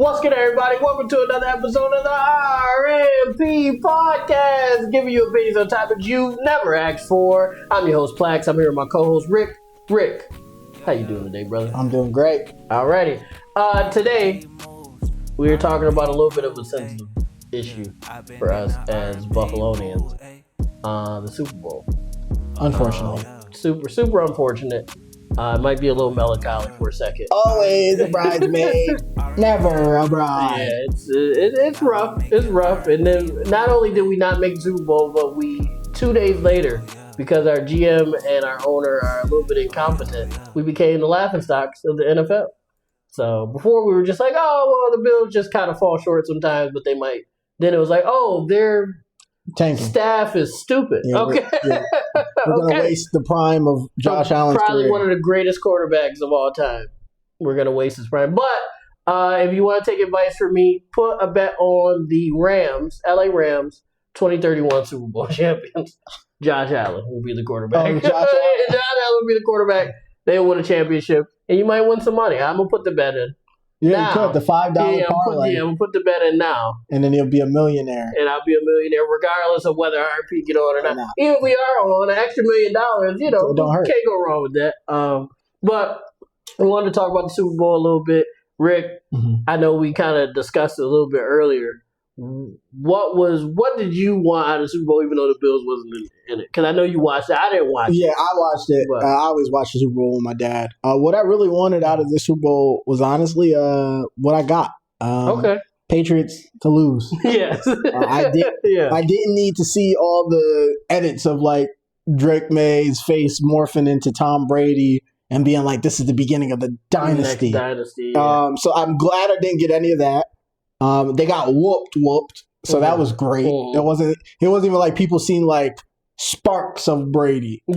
What's good, everybody? Welcome to another episode of the R&P Podcast, giving you opinions on topics you've never asked for. I'm your host, Plax. I'm here with my co-host, Rick. Rick, how you doing today, brother? I'm doing great. Alrighty. Today, we are talking about a little bit of a sensitive issue for us as Buffalonians. The Super Bowl. Unfortunately. Super unfortunate. It might be a little melancholic for a second. Always a bridesmaid, never a bride. Yeah, it's rough. It's rough. And then not only did we not make the Super Bowl, but we 2 days later, because our GM and our owner are a little bit incompetent, we became the laughingstocks of the NFL. So before we were just like, oh, well, the Bills just kind of fall short sometimes, but they might. Then it was like, oh, their tanking staff is stupid. Yeah, okay. We're going to waste the prime of Josh Allen's probably career. One of the greatest quarterbacks of all time. We're going to waste his prime. But if you want to take advice from me, put a bet on the Rams, LA Rams, 2031 Super Bowl champions. Josh Allen will be the quarterback. Oh, Josh Allen. Josh Allen will be the quarterback. They will win a championship. And you might win some money. I'm going to put the bet in. Yeah, now. you could. The $5 parlay. I'm going to put the bet in now. And then he'll be a millionaire. And I'll be a millionaire regardless of whether R&P get on or not. Even if we are on an extra $1 million, you know, don't hurt. Can't go wrong with that. But I wanted to talk about the Super Bowl a little bit. Rick, I know we kind of discussed it a little bit earlier. What did you want out of the Super Bowl, even though the Bills wasn't in it? Because I know you watched it. I didn't watch it. Yeah, I watched it. I always watch the Super Bowl with my dad. What I really wanted out of the Super Bowl was honestly what I got. Okay. Patriots to lose. Yes. I didn't need to see all the edits of like Drake May's face morphing into Tom Brady and being like, this is the beginning of the dynasty. Next dynasty. Yeah. So I'm glad I didn't get any of that. They got whooped. So that was great. It wasn't even like people seeing like sparks of Brady for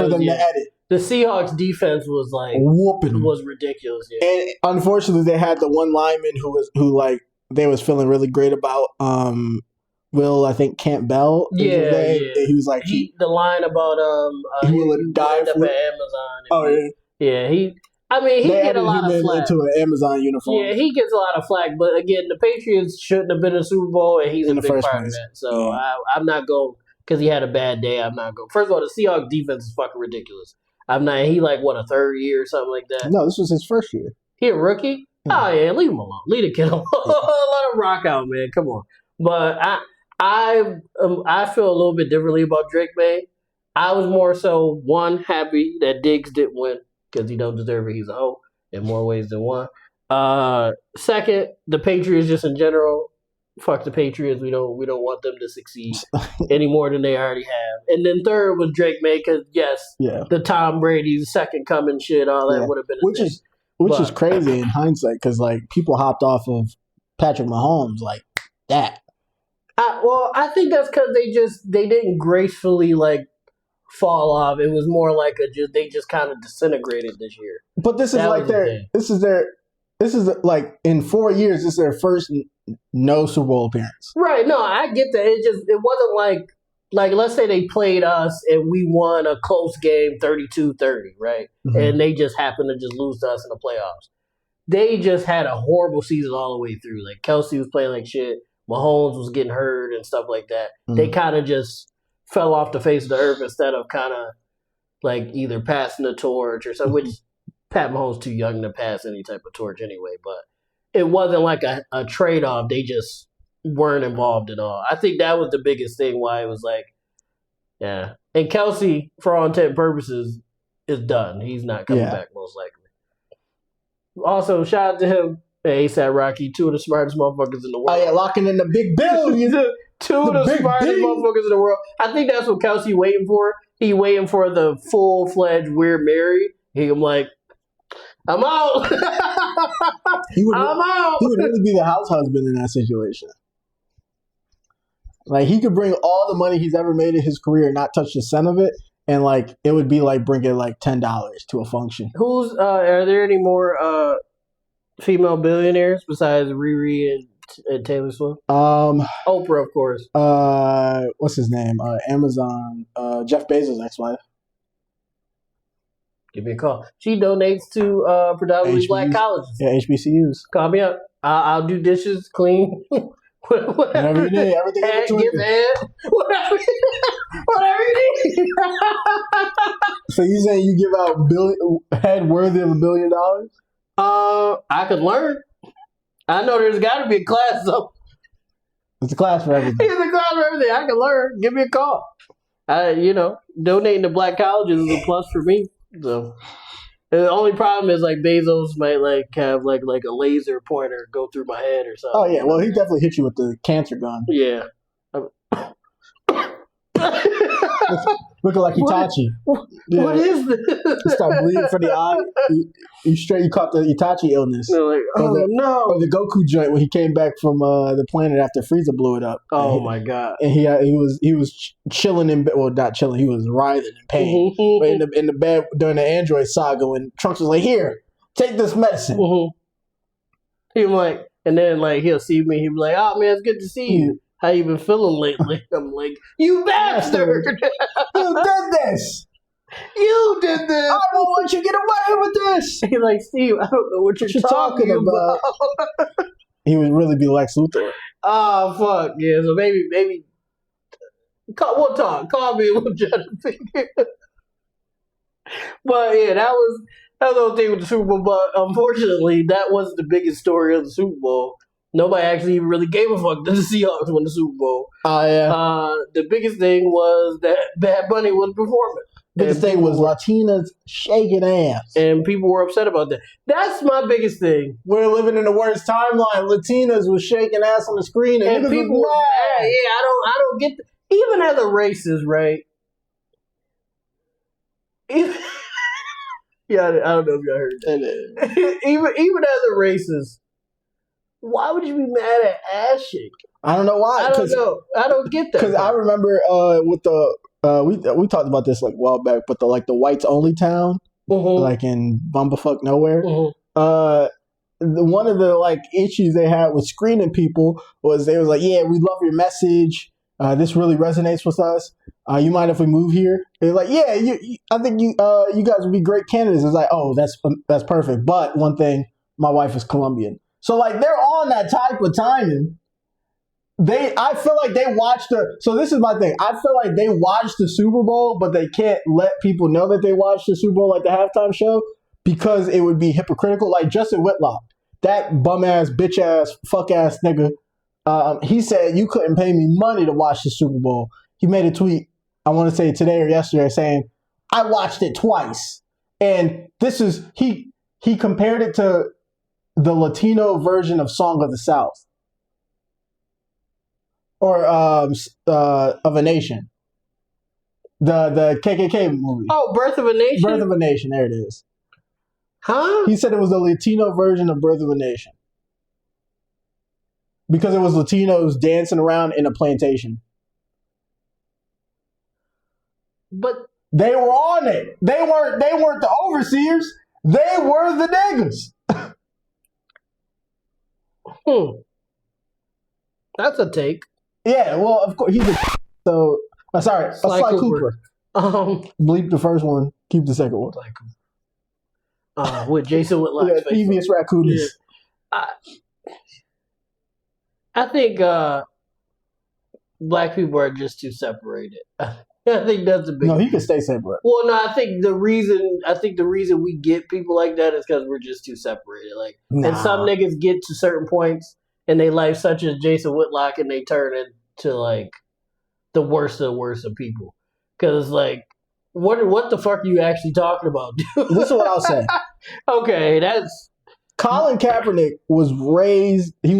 them to edit. The Seahawks defense was like whooping. Was ridiculous. Yeah. And unfortunately, they had the one lineman who they was feeling really great about. Will I think Campbell? Yeah. He was like the line about he will die for Amazon. He get a lot of flack. Into an Amazon uniform. Yeah, he gets a lot of flack. But again, the Patriots shouldn't have been in the Super Bowl, and he's a big part of that. So I'm not going because he had a bad day. I'm not going. First of all, the Seahawks defense is fucking ridiculous. I'm not. He a third year or something like that. No, this was his first year. He a rookie? Yeah. Oh yeah, leave him alone. Leave the kid alone. Let him rock out, man. Come on. But I feel a little bit differently about Drake May. I was more so happy that Diggs didn't win because he don't deserve it. He's a hoe in more ways than one. Second, the Patriots just in general. Fuck the Patriots. We don't want them to succeed any more than they already have. And then third was Drake May because the Tom Brady second coming shit, all that would have been which is crazy in hindsight because like people hopped off of Patrick Mahomes like that. I think that's because they didn't gracefully like fall off. It was more like they just kind of disintegrated this year. But this is like in 4 years this is their first no Super Bowl appearance. Right. No, I get that. It wasn't like let's say they played us and we won a close game 32-30, right? Mm-hmm. And they just happened to just lose to us in the playoffs. They just had a horrible season all the way through. Like Kelsey was playing like shit. Mahomes was getting hurt and stuff like that. Mm-hmm. They kind of just fell off the face of the earth instead of kind of like either passing the torch or something, which Pat Mahomes too young to pass any type of torch anyway. But it wasn't like a trade-off. They just weren't involved at all. I think that was the biggest thing why it was like, yeah. And Kelsey, for all intent and purposes, is done. He's not coming back most likely. Also, shout out to him. ASAP Rocky, two of the smartest motherfuckers in the world. Oh, yeah, locking in the big billions. Two of the smartest motherfuckers in the world. I think that's what Kelsey waiting for. He waiting for the full-fledged We're Married. I'm like, I'm out. I'm out. He would really be the house husband in that situation. Like, he could bring all the money he's ever made in his career and not touch the cent of it. And, like, it would be like bringing, like, $10 to a function. Are there any more female billionaires besides Riri and Taylor Swift? Oprah, of course. What's his name? Amazon. Jeff Bezos' ex-wife. Give me a call. She donates to predominantly black colleges. Yeah, HBCUs. Call me up. I'll do dishes, clean. Whatever you need, everything in between. Give head. Whatever you need. So you saying you give out head worthy of $1 billion? I could learn. I know there's got to be a class though. It's a class for everything. It's a class for everything. I can learn. Give me a call. Donating to black colleges is a plus for me. So the only problem is like Bezos might like have like a laser pointer go through my head or something. Oh yeah, well he definitely hit you with the cancer gun. Yeah. Looking like Itachi. What is this? You start bleeding from the eye. You caught the Itachi illness. Like, no. Or the Goku joint when he came back from the planet after Frieza blew it up. Oh my god! And he was chilling in bed. Well, not chilling. He was writhing in pain. Mm-hmm. But in the bed during the Android saga, when Trunks was like, "Here, take this medicine." Mm-hmm. He was like, and then like he'll see me. He'll be like, "Oh man, it's good to see you. How you been feeling lately?" I'm like, "You bastard! You did this! You did this! I don't want you to get away with this!" He's like, "Steve, I don't know what you're talking about." He would really be Lex Luthor. Oh fuck yeah! So maybe we'll talk. Call me. We'll try to figure. But yeah, that was the whole thing with the Super Bowl. But unfortunately, that was the biggest story of the Super Bowl. Nobody actually even really gave a fuck that the Seahawks won the Super Bowl. Oh, yeah. The biggest thing was that Bad Bunny was performing. Biggest thing was Latinas shaking ass. And people were upset about that. That's my biggest thing. We're living in the worst timeline. Latinas was shaking ass on the screen. And people were mad. Yeah, I don't get even as a racist, right? Yeah, I don't know if y'all heard that. even as a racist, why would you be mad at ass shake? I don't know why. I don't know. I don't get that. Because I remember with the we talked about this like a while back, but the whites only town, like in bumblefuck nowhere. One of the like issues they had with screening people was they was like, "Yeah, we love your message. This really resonates with us. You mind if we move here?" They're like, "Yeah, I think you guys would be great candidates." It's like, "Oh, that's perfect." But one thing, my wife is Colombian. So like they're on that type of timing. I feel like they watched so this is my thing. I feel like they watched the Super Bowl, but they can't let people know that they watched the Super Bowl at the halftime show because it would be hypocritical. Like Justin Whitlock, that bum ass, bitch ass, fuck ass nigga. He said you couldn't pay me money to watch the Super Bowl. He made a tweet, I want to say today or yesterday, saying, "I watched it twice." And this is he compared it to the Latino version of Song of the South. Or of a Nation. The KKK movie. Oh, Birth of a Nation? Birth of a Nation, there it is. Huh? He said it was the Latino version of Birth of a Nation. Because it was Latinos dancing around in a plantation. But they were on it. They weren't the overseers. They were the niggas. That's a take. Yeah, well, of course, he's so... sorry, Sly Cooper. Bleep the first one, keep the second one. With Jason Whitlock. Yeah, Devious Raccoons. Yeah. I think black people are just too separated. I think that's a big... No, he can stay separate. Well, no, I think the reason we get people like that is because we're just too separated. Like, and some niggas get to certain points in their life, such as Jason Whitlock, and they turn into like the worst of people. Because like, what the fuck are you actually talking about, dude? This is what I'll say. Okay, that's Colin Kaepernick was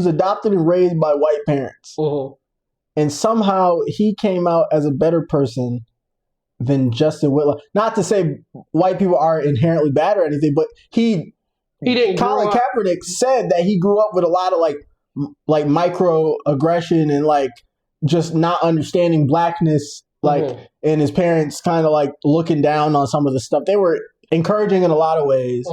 adopted and raised by white parents, and somehow he came out as a better person than Justin Whitlock. Not to say white people are inherently bad or anything, but he didn't. Colin Kaepernick said that he grew up with a lot of like microaggression and like just not understanding blackness, like, and his parents kind of like looking down on some of the stuff. They were encouraging in a lot of ways,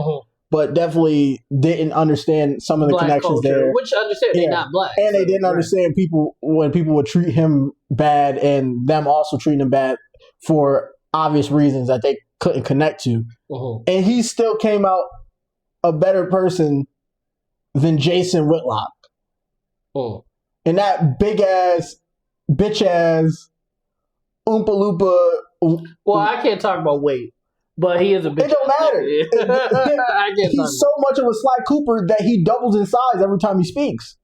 but definitely didn't understand some of the black connections culture, there. Which I understand they're not black. And they didn't understand people when people would treat him bad and them also treating him bad for obvious reasons that they couldn't connect to. And he still came out a better person than Jason Whitlock. And that big ass, bitch ass, Oompa Loompa. Well, I can't talk about weight, but he is a bitch. It don't matter. He's so much of a Sly Cooper that he doubles in size every time he speaks.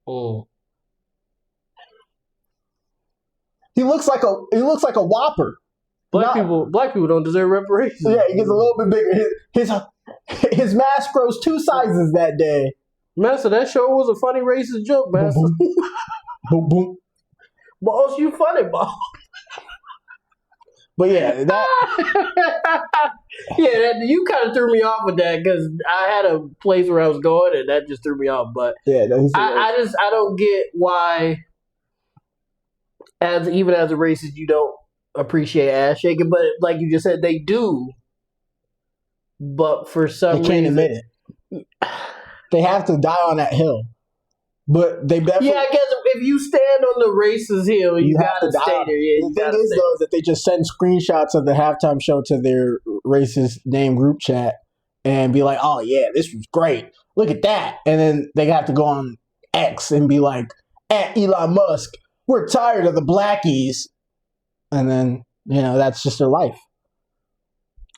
He looks like a Whopper. Black people don't deserve reparations. Yeah, he gets a little bit bigger. His mask grows 2 sizes that day. Master, that show was a funny racist joke, Master. Boom, boom. Boss, you funny, boss. But yeah, that you kind of threw me off with that because I had a place where I was going and that just threw me off. But yeah, I don't get why, even as a racist, you don't appreciate ass shaking. But like you just said, they do. But for some reason, they can't admit it. They have to die on that hill. But they definitely... Yeah, I guess if you stand on the racist hill, you gotta stay there. Yeah, the thing is, though, is that they just send screenshots of the halftime show to their racist name group chat and be like, oh, yeah, this was great. Look at that. And then they have to go on X and be like, at Elon Musk, we're tired of the blackies. And then, that's just their life.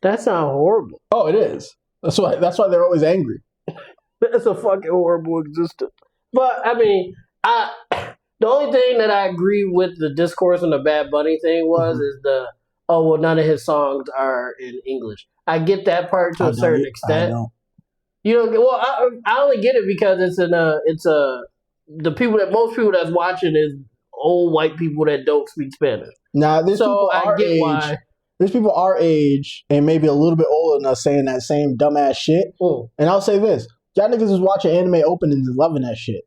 That sounds horrible. Oh, it is. That's why they're always angry. That's a fucking horrible existence. But, I mean, the only thing that I agree with the discourse on the Bad Bunny thing was is none of his songs are in English. I get that part to a certain extent. I don't. You don't get, well, I only get it because most people that's watching is old white people that don't speak Spanish. Now, there's people our age and maybe a little bit older than us saying that same dumbass shit. And I'll say this. Y'all niggas is watching anime openings and loving that shit.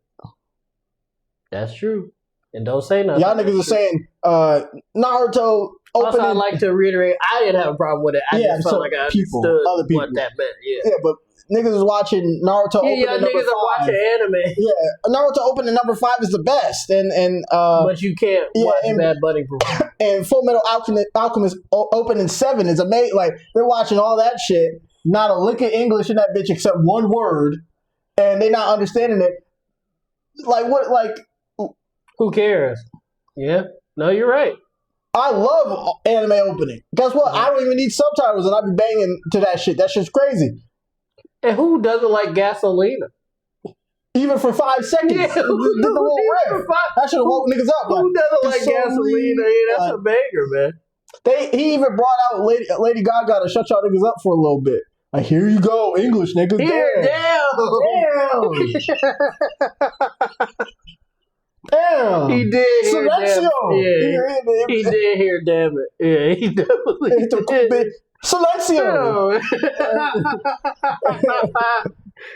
That's true. And don't say nothing. Y'all niggas are saying Naruto opening. Also, I'd like to reiterate, I didn't have a problem with it. I just felt like I understood other people. what that meant. Yeah, but niggas is watching Naruto opening number 5. Yeah, niggas are watching anime. Yeah, Naruto opening number 5 is the best. But you can't watch Bad Bunny perform. And Full Metal Alchemist opening 7 is amazing. Like, they're watching all that shit. Not a lick of English in that bitch except one word, and they not understanding it. Like what? Like who cares? Yeah, no, you're right. I love anime opening. Guess what? I don't even need subtitles, and I be banging to that shit. That shit's crazy. And who doesn't like Gasolina? Even for 5 seconds, yeah, the whole riff. That should have woke niggas up. Who doesn't like Gasolina? Yeah, that's a banger, man. He even brought out Lady Gaga to shut y'all niggas up for a little bit. Like, here you go, English niggas. Damn. He did hear Silencio. He did hear damn it. Yeah, he definitely did. Silencio.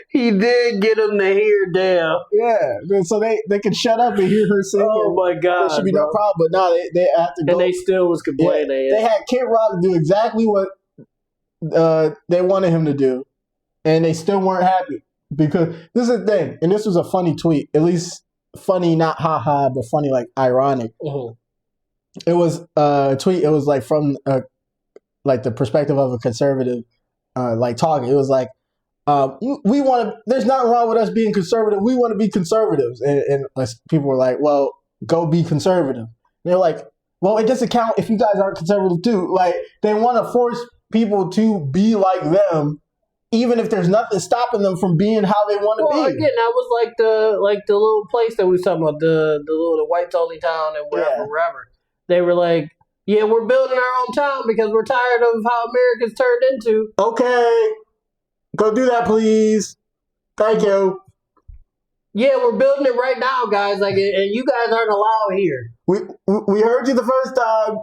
He did get him to hear damn. Yeah, so they can shut up and hear her sing. Oh my God, there should be no problem. But no, they have to go. And they still was complaining. Yeah, they had Kid Rock do exactly what they wanted him to do, and they still weren't happy because this is the thing. And this was a funny tweet, at least funny, not haha, but funny, like ironic. It was a tweet. It was like from like the perspective of a conservative, like talking. It was like, we want to. There's nothing wrong with us being conservative. We want to be conservatives, and people were like, "Well, go be conservative." And they're like, "Well, it doesn't count if you guys aren't conservative too." Like they want to force people to be like them, even if there's nothing stopping them from being how they want to be. Again, that was like the little place that we was talking about, the whites only town and wherever. They were like, yeah, we're building our own town because we're tired of how America's turned into. Okay, go do that, please. Thank you. Yeah, we're building it right now, guys. Like, and you guys aren't allowed here. We heard you the first time.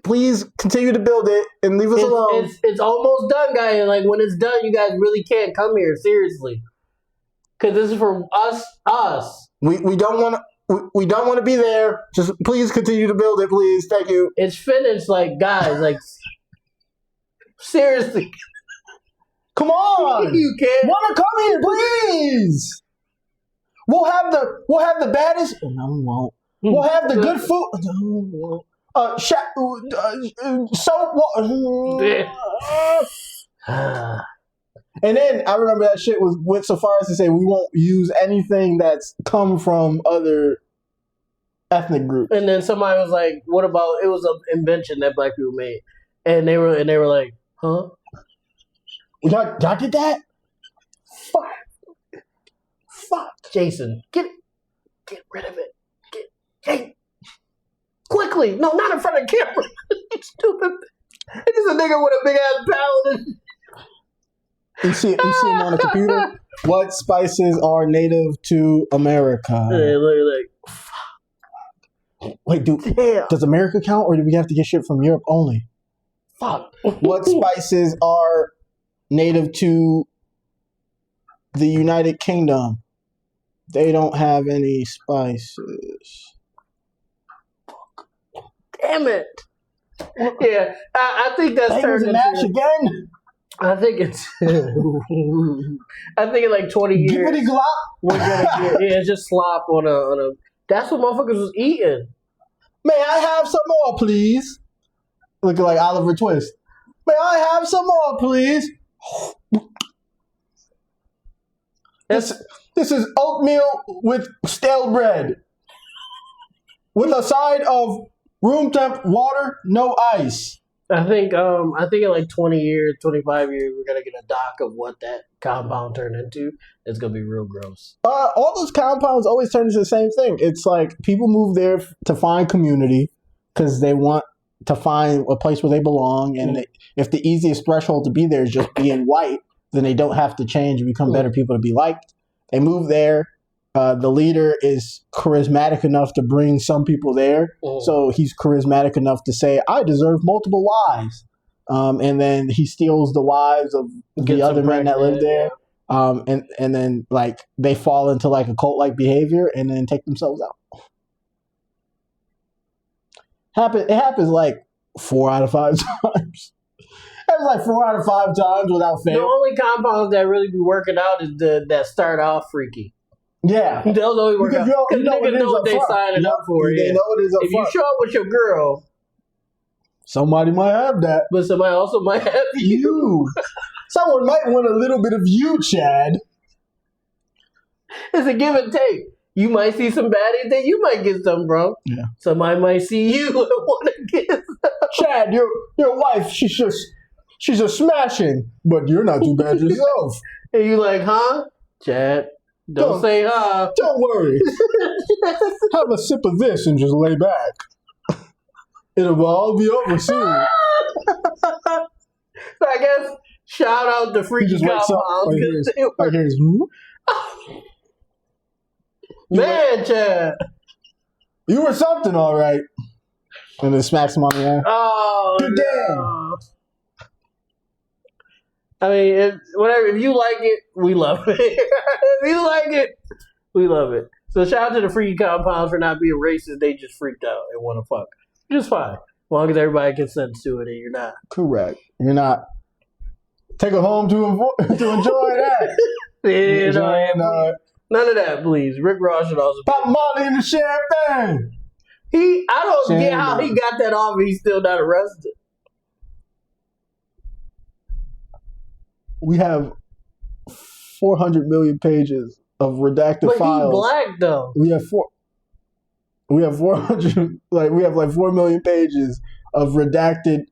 Please continue to build it and leave us alone. It's almost done, guys. Like when it's done, you guys really can't come here seriously, because this is for us. We don't want to. We don't want to be there. Just please continue to build it, please. Thank you. It's finished, like guys. Like seriously, come on. You can't. Want to come here, please? We'll have the baddest. Oh, no, we won't. We'll have the good food. No, we won't. soap water. And then I remember that shit went so far as to say we won't use anything that's come from other ethnic groups. And then somebody was like, "What about?" It was an invention that black people made, and they were like, "Huh? Y'all did that? Fuck, Jason, get rid of it. Hey, quickly! No, not in front of the camera. Stupid. It's just a nigga with a big ass palate. You see him on the computer. What spices are native to America? Yeah, like, wait, damn. Does America count, or do we have to get shit from Europe only? Fuck. What spices are native to the United Kingdom? They don't have any spices. Damn it. Yeah, I think that's turned into match again. I think it's. I think in like 20 years, Gibbity glop. we're gonna get just slop on a. That's what motherfuckers was eating. May I have some more, please? Looking like Oliver Twist. May I have some more, please? This is oatmeal with stale bread, with a side of room temp water, no ice. I think in like 20 years, 25 years, we're gonna get a doc of what that compound turned into. It's gonna be real gross. All those compounds always turn into the same thing. It's like people move there to find community because they want to find a place where they belong. And if the easiest threshold to be there is just being white, then they don't have to change and become better people to be liked. They move there. The leader is charismatic enough to bring some people there. So he's charismatic enough to say, I deserve multiple wives. And then he steals the wives of the other men that live there. And then like they fall into like a cult-like behavior and then take themselves out. It happens like 4 out of 5 times. It was like 4 out of 5 times without fail. The only compounds that really be working out is that start off freaky. Yeah. Those only work out. Because niggas know what they signing up for. They know what it is up if you show up with your girl, somebody might have that. But somebody also might have you. Someone might want a little bit of you, Chad. It's a give and take. You might see some baddies, then you might get some, bro. Yeah. Somebody might see you and want to get some. Chad, your wife, she's a smashing, but you're not too bad yourself. And you like, huh? Chad, don't say huh. Don't worry. Have a sip of this and just lay back. It'll all be over soon. So I guess shout out to Freaky Compounds. Man, Chad. You were something, all right. And then smacks him on the ass. Oh, good damn. I mean, if you like it, we love it. If you like it, we love it. So shout out to the Freaky Compounds for not being racist. They just freaked out and want to fuck. Just fine. As long as everybody consents to it and you're not. Correct. You're not. Take it home to enjoy that. None of that, please. Rick Ross should also pop Molly in the champagne. I don't get how he got that off and he's still not arrested. We have 400 million pages of redacted files. But he's black though. We have 400. We have 4 million pages of redacted,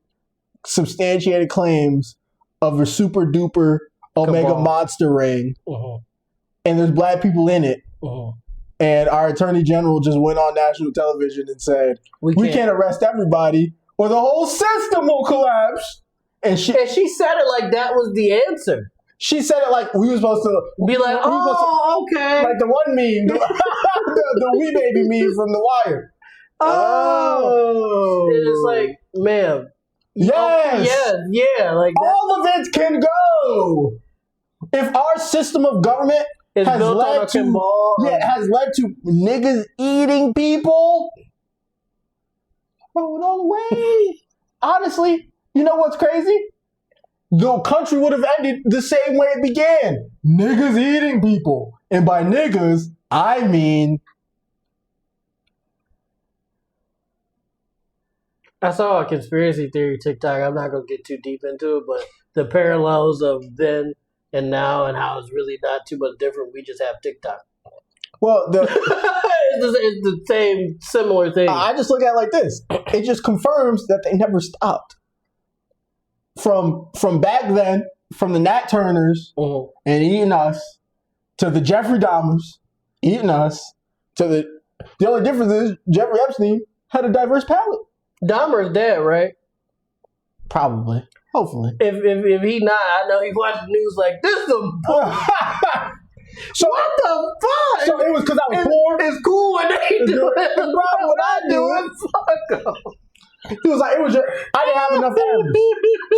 substantiated claims of a super duper Omega monster ring. And there's black people in it. And our attorney general just went on national television and said, we can't arrest everybody or the whole system will collapse. And she said it like that was the answer. She said it like we were supposed to be like, okay. Like the one meme, the wee baby meme from The Wire. Oh. It's just like, ma'am. Yes. Yeah. Like that. All of it can go. If our system of government has led to niggas eating people, throw it all away. Honestly, you know what's crazy? The country would have ended the same way it began. Niggas eating people. And by niggas, I mean I saw a conspiracy theory TikTok. I'm not going to get too deep into it, but the parallels of then and now and how it's really not too much different. We just have TikTok. Well, it's the same, similar thing. I just look at it like this. It just confirms that they never stopped. From back then, from the Nat Turners and eating us, to the Jeffrey Dahmers eating us, to the only difference is Jeffrey Epstein had a diverse palate. Dahmer is dead, right? Probably. Hopefully. If he not, I know he watched the news like, this is a So what the fuck? So it was because I was poor? It's cool when they do it. It's problem when I do it. Fuck up. He was like, it was just, I didn't have enough animals.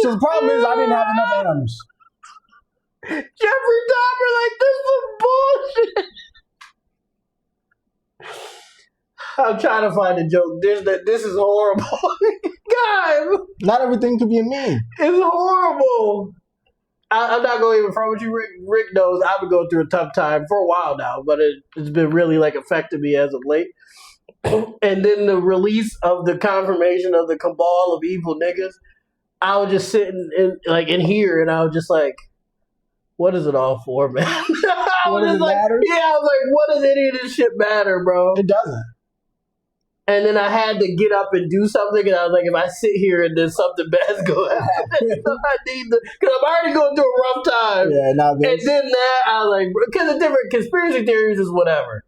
So the problem is I didn't have enough animals. Jeffrey Dahmer, like, this is bullshit. I'm trying to find a joke. This is horrible. God. Not everything could be a meme. It's horrible. I'm not going to even front with you, Rick. Rick knows I've been going through a tough time for a while now, but it's been really like affecting me as of late. And then the release of the confirmation of the cabal of evil niggas, I was just sitting in here, and I was just like, what is it all for, man? What does it matter? Yeah, I was like, what does any of this shit matter, bro? It doesn't. And then I had to get up and do something, and I was like, if I sit here and then something bad's going to happen, I need to, because I'm already going through a rough time. Yeah, now this. And then that, I was like, because the different conspiracy theories is whatever.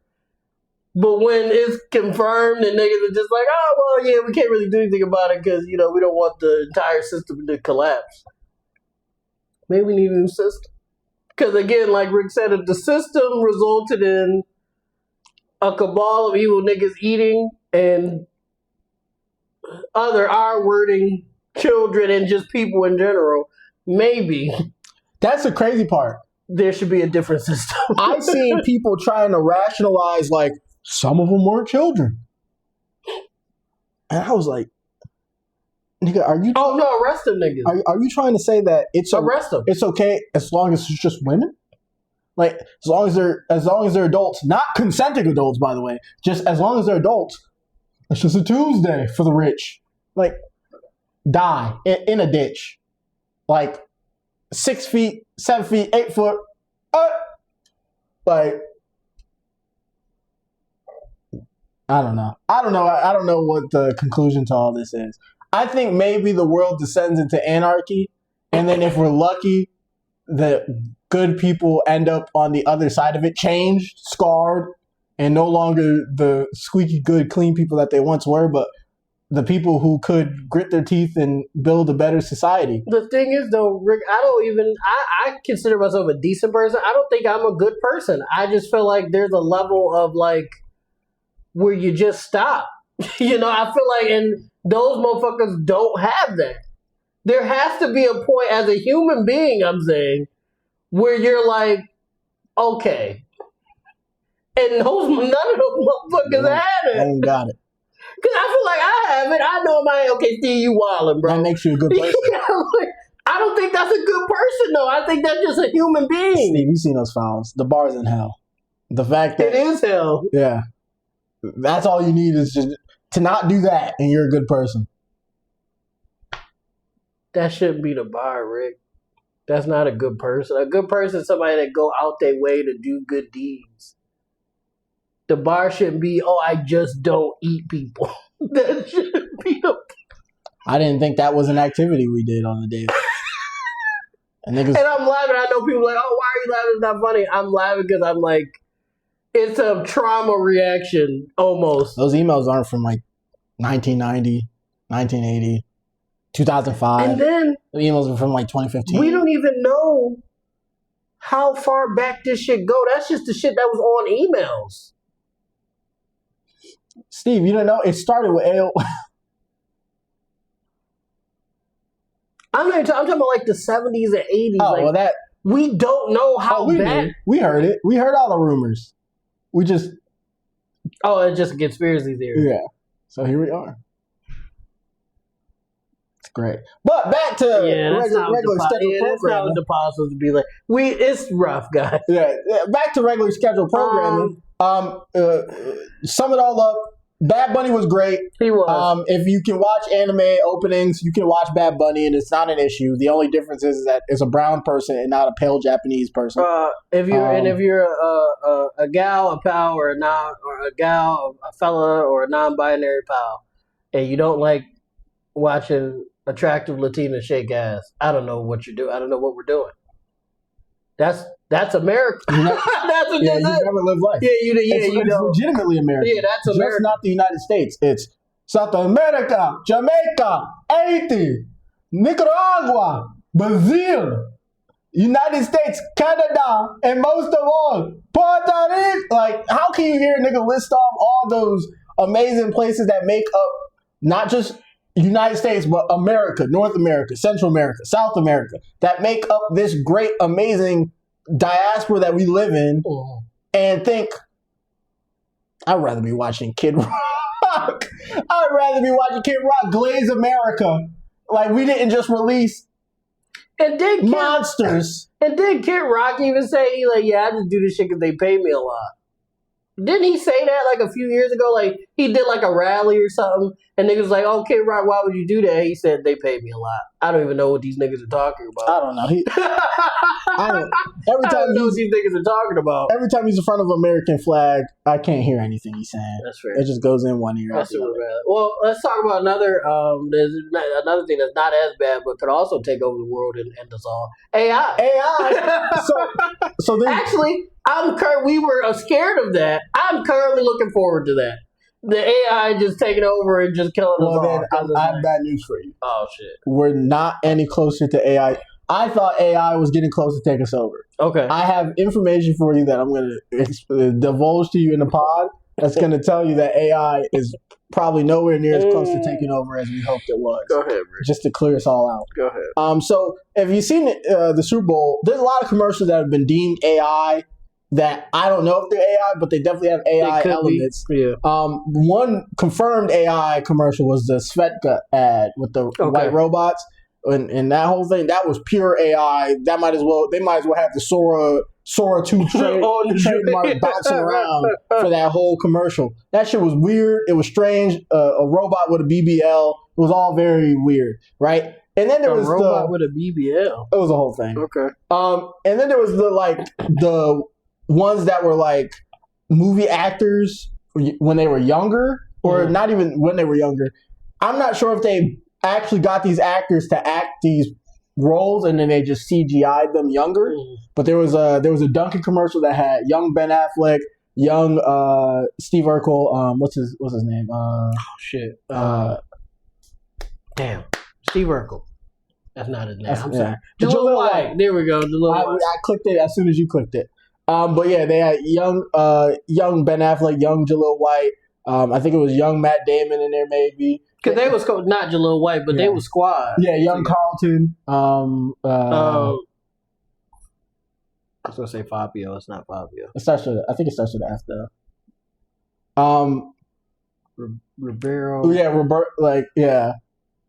But when it's confirmed and niggas are just like, oh, well, yeah, we can't really do anything about it because, we don't want the entire system to collapse. Maybe we need a new system. Because, again, like Rick said, if the system resulted in a cabal of evil niggas eating and other R-wording children and just people in general, maybe. That's the crazy part. There should be a different system. I've seen people trying to rationalize, like, some of them weren't children. And I was like, nigga, are you... Oh, no, arrest them niggas. Are you trying to say that arrest them? It's okay as long as it's just women? Like, as long as they're adults, not consenting adults, by the way, just as long as they're adults, it's just a Tuesday for the rich. Like, die in a ditch. Like, 6 feet, 7 feet, 8 foot. Like, I don't know. I don't know what the conclusion to all this is. I think maybe the world descends into anarchy, and then if we're lucky, the good people end up on the other side of it, changed, scarred, and no longer the squeaky good, clean people that they once were, but the people who could grit their teeth and build a better society. The thing is, though, Rick, I consider myself a decent person. I don't think I'm a good person. I just feel like there's a level of, like, where you just stop. I feel like, and those motherfuckers don't have that. There has to be a point as a human being, I'm saying, where you're like, okay. And none of those motherfuckers had it. I ain't got it. Because I feel like I have it. I know okay, Steve, you wildin', bro. That makes you a good person. I don't think that's a good person, though. I think that's just a human being. Steve, you've seen those files. The bar's in hell. The fact that... It is hell. Yeah. That's all you need is just to not do that, and you're a good person. That shouldn't be the bar, Rick. That's not a good person. A good person is somebody that go out their way to do good deeds. The bar shouldn't be, I just don't eat people. That shouldn't be the... I didn't think that was an activity we did on the daily. And I'm laughing. I know people are like, why are you laughing? It's not funny. I'm laughing because I'm like, it's a trauma reaction, almost. Those emails aren't from like 1990, 1980, 2005. And then the emails are from like 2015. We don't even know how far back this shit go. That's just the shit that was on emails. Steve, you don't know? It started with AOL. I'm talking about like the 70s and 80s. Oh, like, well, that... We don't know how back. We heard it. We heard all the rumors. We just... Oh, it's just a conspiracy theory. Yeah. So here we are. It's great. But back to regular scheduled programming. That's how the supposed to be like. It's rough, guys. Yeah. Back to regular scheduled programming. Sum it all up. Bad Bunny was great. He was. If you can watch anime openings, you can watch Bad Bunny, and it's not an issue. The only difference is that it's a brown person and not a pale Japanese person. If you're a gal, a pal, or a gal, a fella, or a non-binary pal, and you don't like watching attractive Latinas shake ass, I don't know what you're doing. I don't know what we're doing. That's America. You never live life. It's legitimately America. Yeah, that's America. Just not the United States. It's South America, Jamaica, Haiti, Nicaragua, Brazil, United States, Canada, and most of all, Puerto Rico. Like, how can you hear a nigga list off all those amazing places that make up not just United States, but America, North America, Central America, South America, that make up this great, amazing diaspora that we live in, and think, I'd rather be watching Kid Rock. I'd rather be watching Kid Rock glaze America. Like, we didn't just release Monsters. And did Kid Rock even say, I just do this shit because they pay me a lot? Didn't he say that like a few years ago? Like, he did like a rally or something, and niggas was like, "Oh, Kid Rock, why would you do that?" He said, "They paid me a lot." I don't even know what these niggas are talking about. I don't know. I don't know what these niggas are talking about. Every time he's in front of an American flag, I can't hear anything he's saying. That's fair. It just goes in one ear. That's super bad. Well, let's talk about another. There's another thing that's not as bad, but could also take over the world and end us all. AI. So actually, we were scared of that. I'm currently looking forward to that. The AI just taking over and just killing us all. I have bad news for you. Oh, shit. We're not any closer to AI. I thought AI was getting close to take us over. Okay. I have information for you that I'm going to divulge to you in the pod that's going to tell you that AI is probably nowhere near as close to taking over as we hoped it was. Go ahead, Rick. Just to clear us all out. Go ahead. So if you've seen the Super Bowl, there's a lot of commercials that have been deemed AI that I don't know if they're AI, but they definitely have AI elements. Yeah. One confirmed AI commercial was the Svetka ad with the white robots. And that whole thing, that was pure AI. They might as well have the Sora 2 trademark bouncing around for that whole commercial. That shit was weird. It was strange. A robot with a BBL. It was all very weird, right? And then there was a robot with a BBL. It was a whole thing. Okay. And then there was the ones that were like movie actors when they were younger, or not even when they were younger. I'm not sure if they actually got these actors to act these roles and then they just CGI'd them younger. But there was a Dunkin' commercial that had young Ben Affleck, young Steve Urkel. What's his name? Damn, Steve Urkel. That's not his name. I'm sorry. Jaleel White. There we go. I clicked it as soon as you clicked it. But yeah, they had young Ben Affleck, young Jaleel White. I think it was young Matt Damon in there maybe. Because they was not Jaleel White, but they was squad. Yeah, young Carlton. I was gonna say Fabio. It's not Fabio. I think it starts with an F though. Ribeiro. Yeah,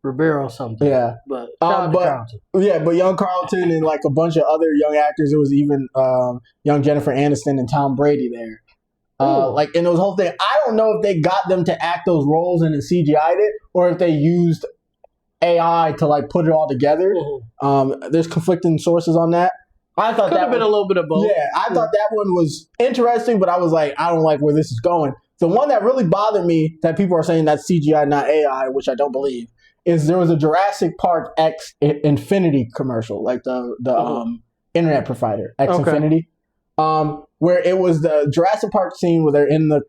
Ribeiro something. Yeah, but young Carlton and like a bunch of other young actors. It was even young Jennifer Aniston and Tom Brady there. And those whole thing. I don't know if they got them to act those roles and then CGI'd it, or if they used AI to like put it all together. There's conflicting sources on that. I thought could have been a little bit of both. Yeah, I thought that one was interesting, but I was like, I don't like where this is going. The one that really bothered me that people are saying that's CGI, not AI, which I don't believe, is there was a Jurassic Park X Infinity commercial, like the internet provider X Infinity, where it was the Jurassic Park scene where they're in the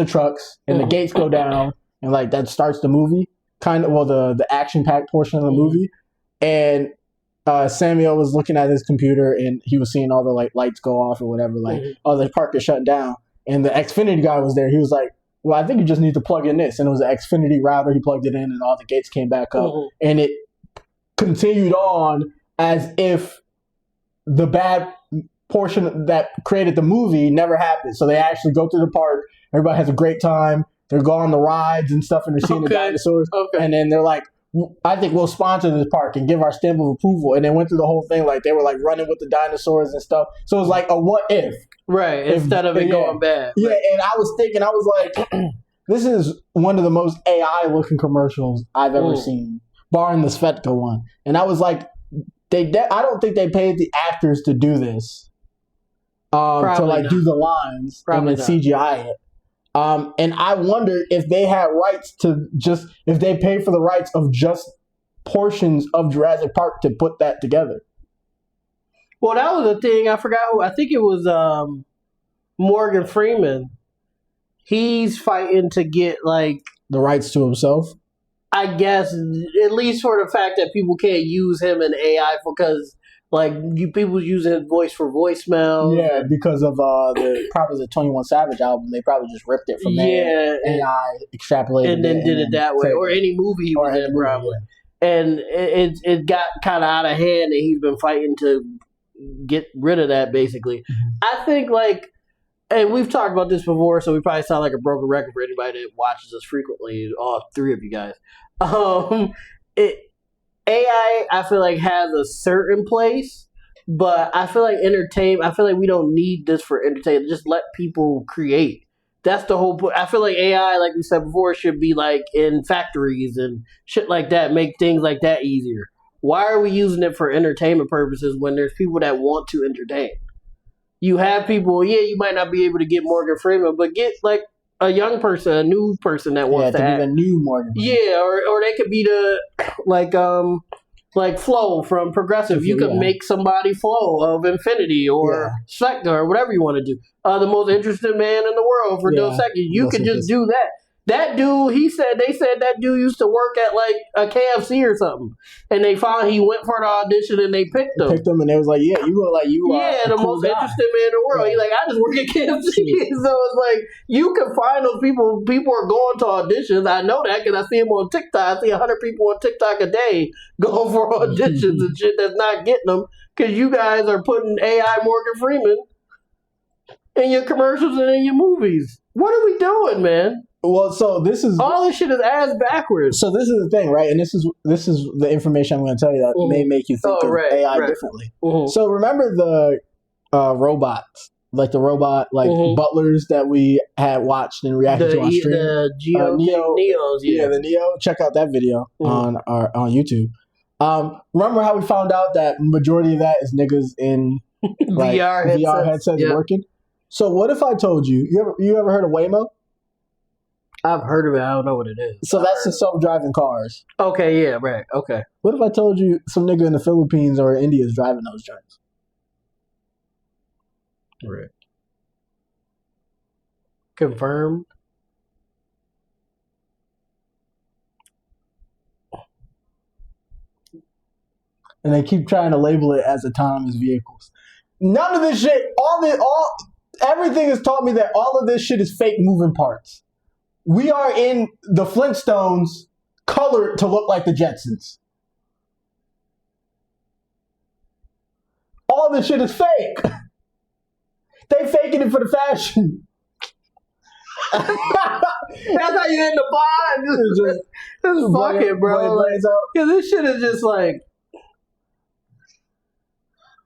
trucks and the gates go down and like that starts the movie, the action packed portion of the movie, and Samuel was looking at his computer and he was seeing all the lights go off or whatever, the park is shutting down, and the Xfinity guy was there. He was like, well, I think you just need to plug in this. And it was an Xfinity router. He plugged it in and all the gates came back up. And it continued on as if the bad portion that created the movie never happened. So they actually go through the park. Everybody has a great time. They're going on the rides and stuff and they're seeing the dinosaurs. And then they're like, I think we'll sponsor this park and give our stamp of approval. And they went through the whole thing. Like they were like running with the dinosaurs and stuff. So it was like a what if. Right, instead of it going bad. Yeah, and I was thinking, I was like, This is one of the most AI looking commercials I've ever seen, barring the Svetka one. And I was like, I don't think they paid the actors to do this, to like do the lines and then CGI it. And I wonder if they had rights to if they paid for the rights of just portions of Jurassic Park to put that together. Well, that was the thing. I forgot who. I think it was Morgan Freeman. He's fighting to get like the rights to himself. I guess at least for the fact that people can't use him in AI because like people using his voice for voicemail. Yeah, because of the 21 Savage album, they probably just ripped it from there. AI extrapolated and then did it that way, or any movie he was in probably. Yeah. And it got kind of out of hand, and he's been fighting to get rid of that. Basically, I think like. And we've talked about this before, so we probably sound like a broken record for anybody that watches us frequently, all three of you guys. AI, I feel like, has a certain place, but I feel like we don't need this for entertainment. Just let people create. That's the whole point. I feel like AI, like we said before, should be like in factories and shit like that, make things like that easier. Why are we using it for entertainment purposes when there's people that want to entertain? You have people, you might not be able to get Morgan Freeman, but get like a young person, a new person that wants to be the new Morgan Freeman. Yeah, or they could be the like Flo from Progressive. You could make somebody Flo of Infinity or Sector or whatever you want to do. The most interesting man in the world for Dos Equis. You could just do that. That dude, they said that dude used to work at like a KFC or something, and they found he went for the audition and they picked him. And they was like, "Yeah, you look like you are the most interesting man in the world." He's like, "I just work at KFC," so it's like you can find those people. People are going to auditions. I know that because I see them on TikTok. I see 100 people on TikTok a day going for auditions and shit that's not getting them because you guys are putting AI Morgan Freeman in your commercials and in your movies. What are we doing, man? Well, so this is all this shit is ass backwards. So this is the thing, right? And this is the information I'm going to tell you that may make you think of AI differently. So remember the robots, like the robot butlers that we had watched and reacted to on stream. The Neos, the Neo. Check out that video on YouTube. Remember how we found out that majority of that is niggas in like, VR headsets working? So what if I told you ever heard of Waymo? I've heard of it. I don't know what it is. So that's the self-driving cars. Okay, yeah, right. Okay. What if I told you some nigga in the Philippines or India is driving those joints? Right. Confirmed. And they keep trying to label it as autonomous vehicles. None of this shit, everything has taught me that all of this shit is fake moving parts. We are in the Flintstones colored to look like the Jetsons. All this shit is fake. They faking it for the fashion. That's how you end the bond. Just fuck it, bro. Because this shit is just like,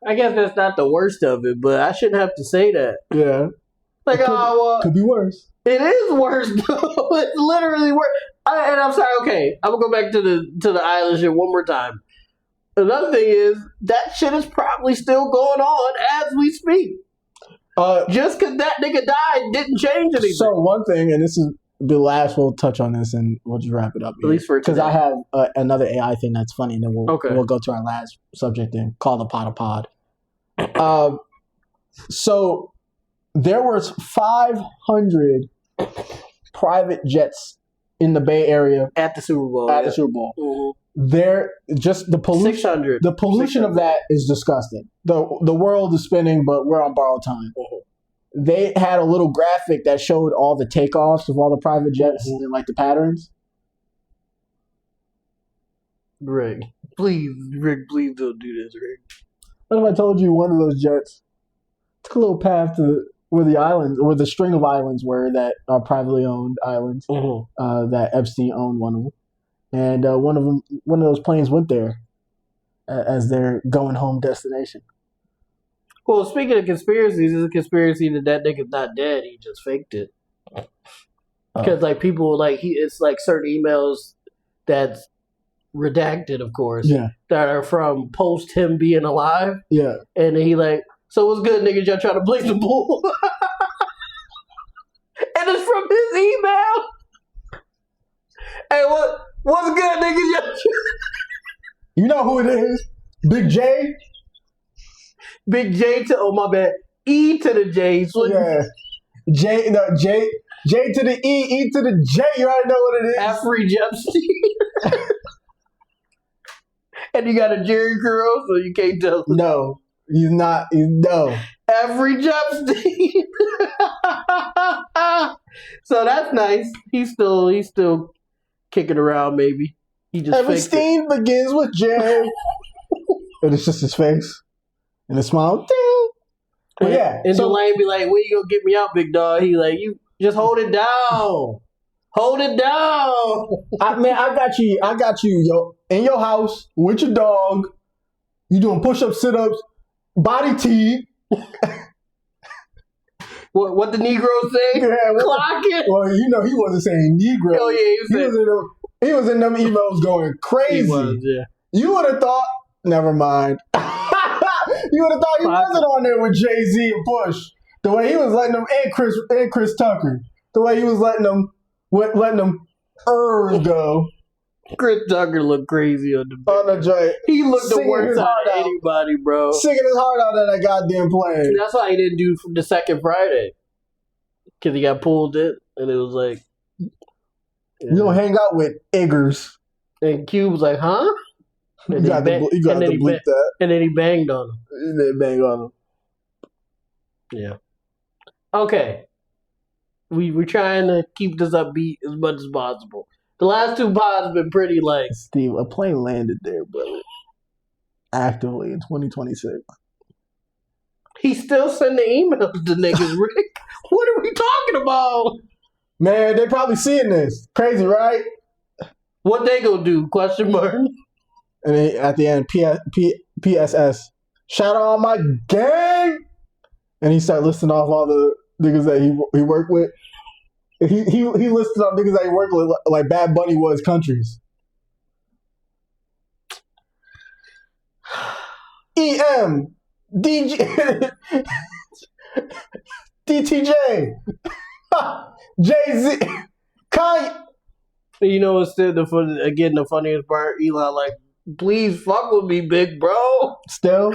I guess that's not the worst of it, but I shouldn't have to say that. Yeah. Like, could be worse. It is worse, though. It's literally worse. And I'm sorry. Okay, I'm gonna go back to the island shit one more time. Another thing is that shit is probably still going on as we speak. Just because that nigga died didn't change anything. So one thing, and this is the last, we'll touch on this and we'll just wrap it up. At least for because I have another AI thing that's funny, and then we'll go to our last subject and call the pod a pod. So. There was 500 private jets in the Bay Area at the Super Bowl. The Super Bowl. Mm-hmm. Just the pollution. 600. The pollution 600. Of that is disgusting. The world is spinning, but we're on borrowed time. Mm-hmm. They had a little graphic that showed all the takeoffs of all the private jets and like the patterns. Rick, please don't do this, Rick. What if I told you one of those jets took a little path to where the islands, or the string of islands were that are privately owned islands, that Epstein owned one of them, and one of those planes went there as their going home destination. Well, speaking of conspiracies, it's a conspiracy that nigga's not dead. He just faked it. Because like people like it's like certain emails that's redacted, of course, that are from post him being alive. Yeah. And he like, so what's good, niggas? Y'all trying to bleed the pool? And it's from his email. Hey, what's good, niggas? You know who it is? Big J. Big J to my bad. E to the J. So yeah. J to the E to the J. You already know what it is. Afri Jepstein. And you got a Jerry curl, so you can't tell. No, he's not. No. Afri Jepstein. So that's nice. He's still kicking around. Maybe he just. Everything begins with J. And it's just his face and a smile. But and Delane be like, "When you gonna get me out, big dog?" He like, "You just hold it down, hold it down." I got you, yo, in your house with your dog. You doing push-ups, sit-ups, body tea. What the Negroes say? Yeah, Clock it. Well, you know he wasn't saying Negro. Oh yeah, he was in them emails going crazy. He was, yeah. You would have thought. Never mind. You would have thought he wasn't on there with Jay-Z and Bush. The way he was letting them, and Chris Tucker. The way he was letting them go. Chris Tucker looked crazy on the joint. He looked the worst out of anybody, bro. Singing his heart out at that goddamn plane. That's why he didn't do from the second Friday. Because he got pulled in, and it was like... You don't hang out with Eggers. And Cube was like, huh? You got to bleep that. And then he banged on him. And then banged on him. Yeah. Okay. We're trying to keep this upbeat as much as possible. The last two pods have been pretty like... Steve, a plane landed there, brother. Actively in 2026. He's still sending emails to niggas, Rick. What are we talking about? Man, they probably seeing this. Crazy, right? What they gonna do? Question mark. And then at the end, PSS. Shout out all my gang! And he started listing off all the niggas that he worked with. He listed off niggas that he worked with like Bad Bunny was countries. EM, DJ, DTJ, Jay-Z, Kanye. You know what's still the funniest part? Eli like, please fuck with me, big bro. Still?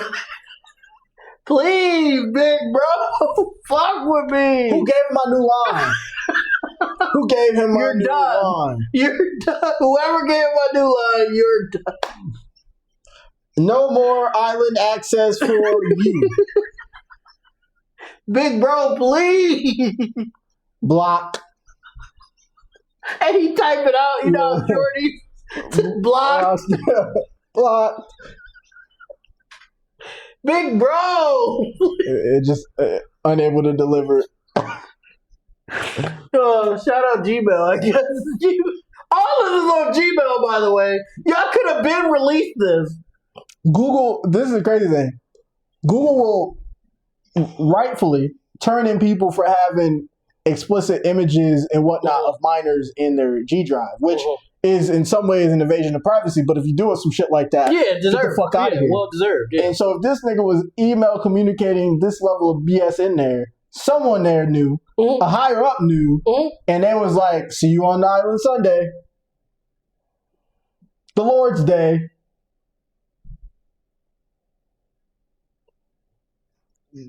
Please, big bro, fuck with me. Who gave him my new line? Who gave him my new line? You're done. Whoever gave my new line, you're done. No more island access for you. Big bro, please. Block. And he type it out, you know, Jordy. Block. Block. Big bro. It just unable to deliver. Shout out Gmail, I guess. All of this is on Gmail, by the way. Y'all could have been released this. Google, this is the crazy thing. Google will rightfully turn in people for having explicit images and whatnot of minors in their G drive, which is in some ways an invasion of privacy. But if you're doing some shit like that, get the fuck out of here. Well deserved. Yeah. And so if this nigga was email communicating this level of BS in there, someone there knew, a higher up knew, and they was like, see you on the island Sunday. The Lord's Day.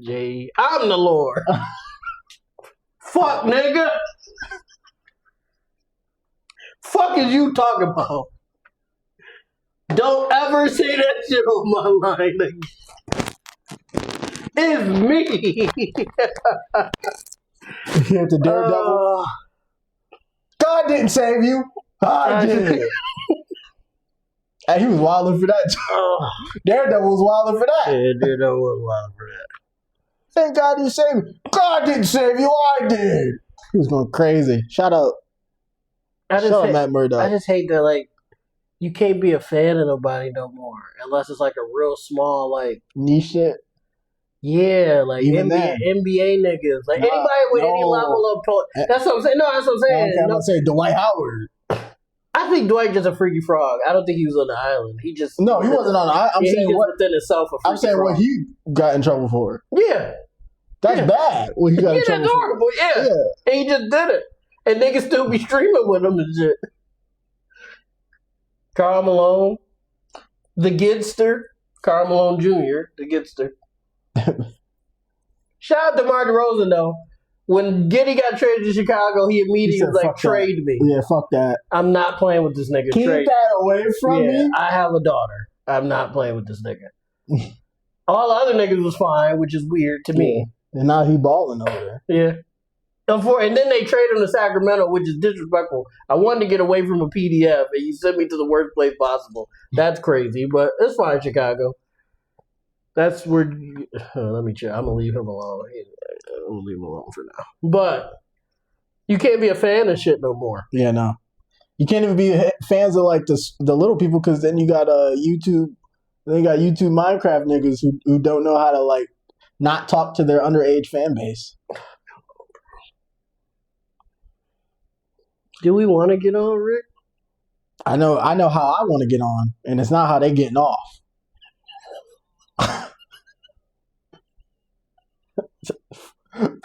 Jay, I'm the Lord. Fuck, nigga. Fuck is you talking about? Don't ever say that shit on my line again. It's me. Here's the Daredevil. God didn't save you. I did. Hey, he was wilding for that. Daredevil was wilding for that. Yeah, Daredevil was wilding for that. Thank God didn't save me. God didn't save you. I did. He was going crazy. Shout out. Shout out Matt Murdock. I just hate that, like, you can't be a fan of nobody no more unless it's like a real small, like, niche shit. Yeah, like Even NBA niggas. Like anybody with any level of... That's what I'm saying. No, that's what I'm saying. Okay, I'm going to say Dwight Howard. I think Dwight just a freaky frog. I don't think he was on the island. He just... No, he wasn't on the island. I'm saying what... within himself a freaky I'm saying frog. what he got in trouble for. Yeah. That's bad. What he got in trouble that's horrible. For. Yeah. And he just did it. And niggas still be streaming with him and shit. Karl Malone. The Gidster. Karl Malone Jr. The Gidster. Shout out to Mark DeRozan, though. When Giddy got traded to Chicago, he immediately was like, trade me. Yeah, fuck that. I'm not playing with this nigga. Keep that away from me. I have a daughter. I'm not playing with this nigga. All the other niggas was fine, which is weird to me. And now he balling over there. Yeah. And then they traded him to Sacramento, which is disrespectful. I wanted to get away from a PDF, and you sent me to the worst place possible. That's crazy, but it's fine, Chicago. That's where... let me check. I'm going to leave him alone. I'm going to leave him alone for now. But you can't be a fan of shit no more. Yeah, no. You can't even be fans of like the little people, because then you got YouTube... Then you got YouTube Minecraft niggas who don't know how to like not talk to their underage fan base. Do we want to get on, Rick? I know how I want to get on, and it's not how they getting off.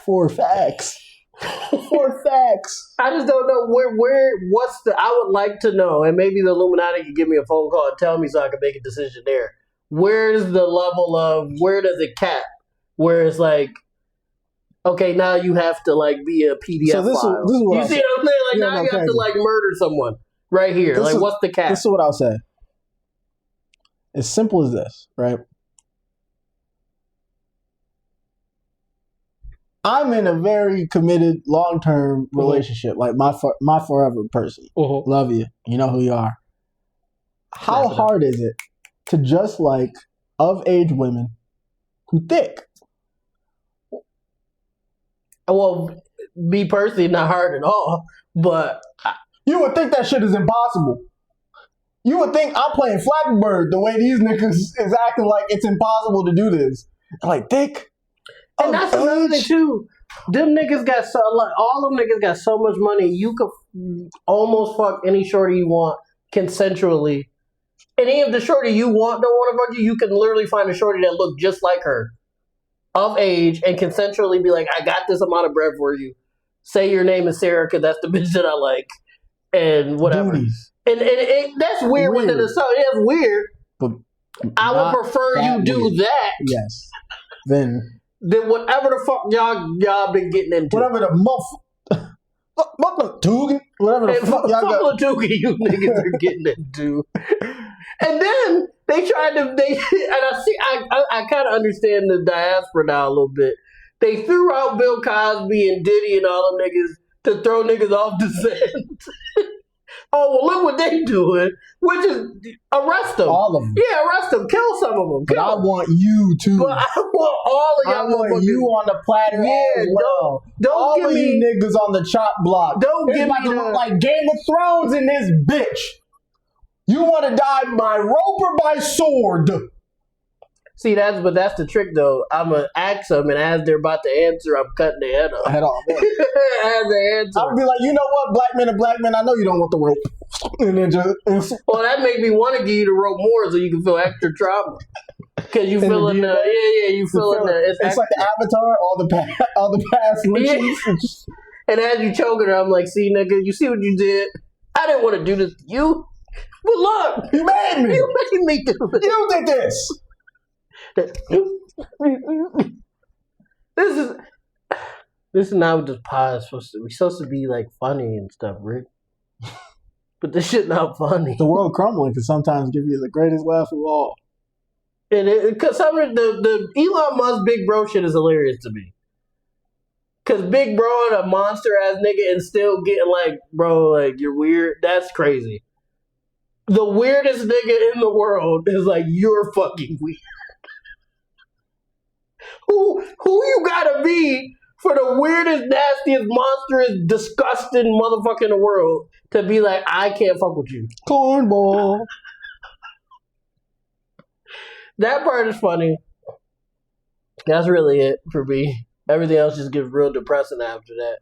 For facts. For facts. I just don't know I would like to know, and maybe the Illuminati can give me a phone call and tell me so I can make a decision there. Where's the level of, where does it cap? Where it's like, okay, now you have to like be a PDF file. This is what you see what I'm saying? Like now you have to like murder someone right here. Like what's the cap? This is what I'll say. As simple as this, right? I'm in a very committed long-term relationship, like my forever person. Love you. You know who you are. How hard is it to just like of-age women who thick? Well, me personally, not hard at all, but... You would think that shit is impossible. You would think I'm playing Flappy Bird the way these niggas is acting like it's impossible to do this. Like, thick. And that's another thing, too. Them niggas got all them niggas got so much money, you could almost fuck any shorty you want consensually. And even if the shorty you want don't want to fuck you, you can literally find a shorty that look just like her, of age, and consensually be like, I got this amount of bread for you. Say your name is Sarah, because that's the bitch that I like. And whatever. Duties. And that's weird within the song. It's weird. But I would prefer you do that. Yes. Then whatever the fuck y'all been getting into. Whatever the whatever the fuck y'all got. You niggas are getting into. And then they tried to, and I kind of understand the diaspora now a little bit. They threw out Bill Cosby and Diddy and all them niggas to throw niggas off the set. Oh, well, look what they doing, which is arrest them. All of them. Yeah, arrest them. Kill some of them. But I want you to. But I want all of y'all. I want you on the platter as well. Don't all give of me, you niggas on the chop block. Don't it's give about me to look like Game of Thrones in this bitch. You want to die by rope or by sword? See, that's the trick, though. I'm going to ask them, and as they're about to answer, I'm cutting their head off. Head off. As they answer. I'll be like, you know what, black men, I know you don't want the rope. And then just... Well, that make me want to give you the rope more so you can feel extra trauma. Because you feeling you feeling it's extra. Like the Avatar, all the past witches. And as you choking her, I'm like, see, nigga, you see what you did? I didn't want to do this to you. But look. You made me. You made me do this. You did this. This is not what this pod is supposed to be. We're supposed to be like funny and stuff, Rick. But this shit not funny. The world crumbling can sometimes give you the greatest laugh of all. And because some of the Elon Musk Big Bro shit is hilarious to me. Because Big Bro and a monster ass nigga and still getting like, bro, like you're weird. That's crazy. The weirdest nigga in the world is like, you're fucking weird. Who you gotta be for the weirdest, nastiest, monstrous, disgusting motherfucker in the world to be like, I can't fuck with you? Cornball. That part is funny. That's really it for me. Everything else just gets real depressing after that.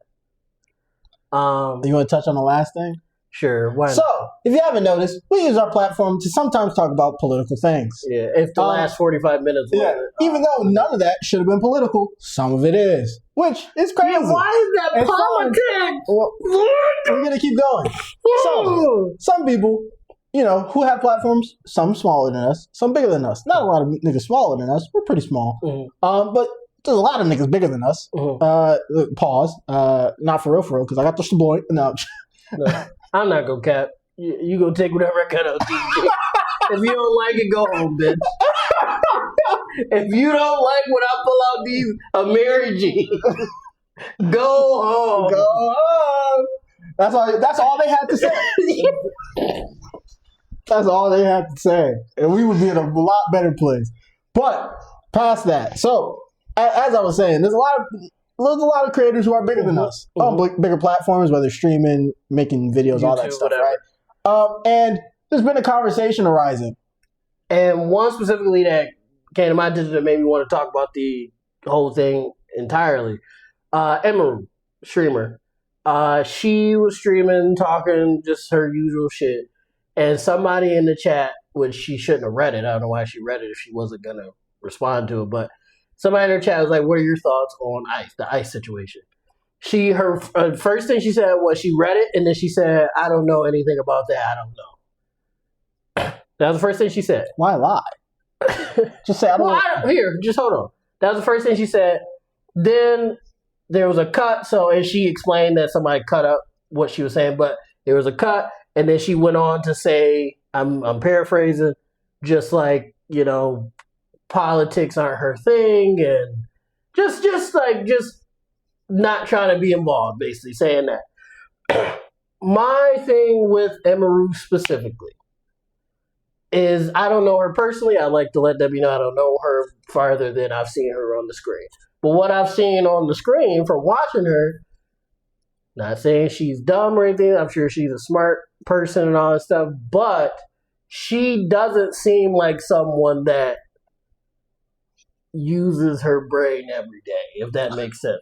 You want to touch on the last thing? Sure. Why not? So, if you haven't noticed, we use our platform to sometimes talk about political things. Yeah, if the last 45 minutes was even though none of that should have been political, some of it is. Which is crazy. Yeah, why is that politics? Well, we're going to keep going. So, some people, who have platforms, some smaller than us, some bigger than us. Not a lot of niggas smaller than us. We're pretty small. Mm-hmm. But there's a lot of niggas bigger than us. Mm-hmm. Pause. Not for real, because I got the shboy. No. I'm not gonna cap. You gonna take whatever I cut out. If you don't like it, go home, bitch. If you don't like when I pull out these Amiri G, go home. Go home. That's all they had to say. That's all they had to say, and we would be in a lot better place. But past that, so as I was saying, there's a lot of creators who are bigger than us on bigger platforms, whether streaming, making videos, YouTube, all that stuff, whatever. Right? And there's been a conversation arising. And one specifically that came to my attention that made me want to talk about the whole thing entirely. Emeru, streamer. She was streaming, talking just her usual shit. And somebody in the chat, which she shouldn't have read it. I don't know why she read it if she wasn't going to respond to it, but somebody in her chat was like, what are your thoughts on ICE, the ICE situation? Her first thing she said was she read it, and then she said, I don't know anything about that. I don't know. That was the first thing she said. Why lie? Just say, I don't know. Here, just hold on. That was the first thing she said. Then there was a cut, and she explained that somebody cut up what she was saying, but there was a cut, and then she went on to say, I'm paraphrasing, just like, politics aren't her thing, and just not trying to be involved, basically saying that. My thing with Emeru specifically is I don't know her personally. I like to let Debbie know I don't know her farther than I've seen her on the screen. But what I've seen on the screen from watching her, not saying she's dumb or anything, I'm sure she's a smart person and all that stuff, but she doesn't seem like someone that uses her brain every day, if that makes sense.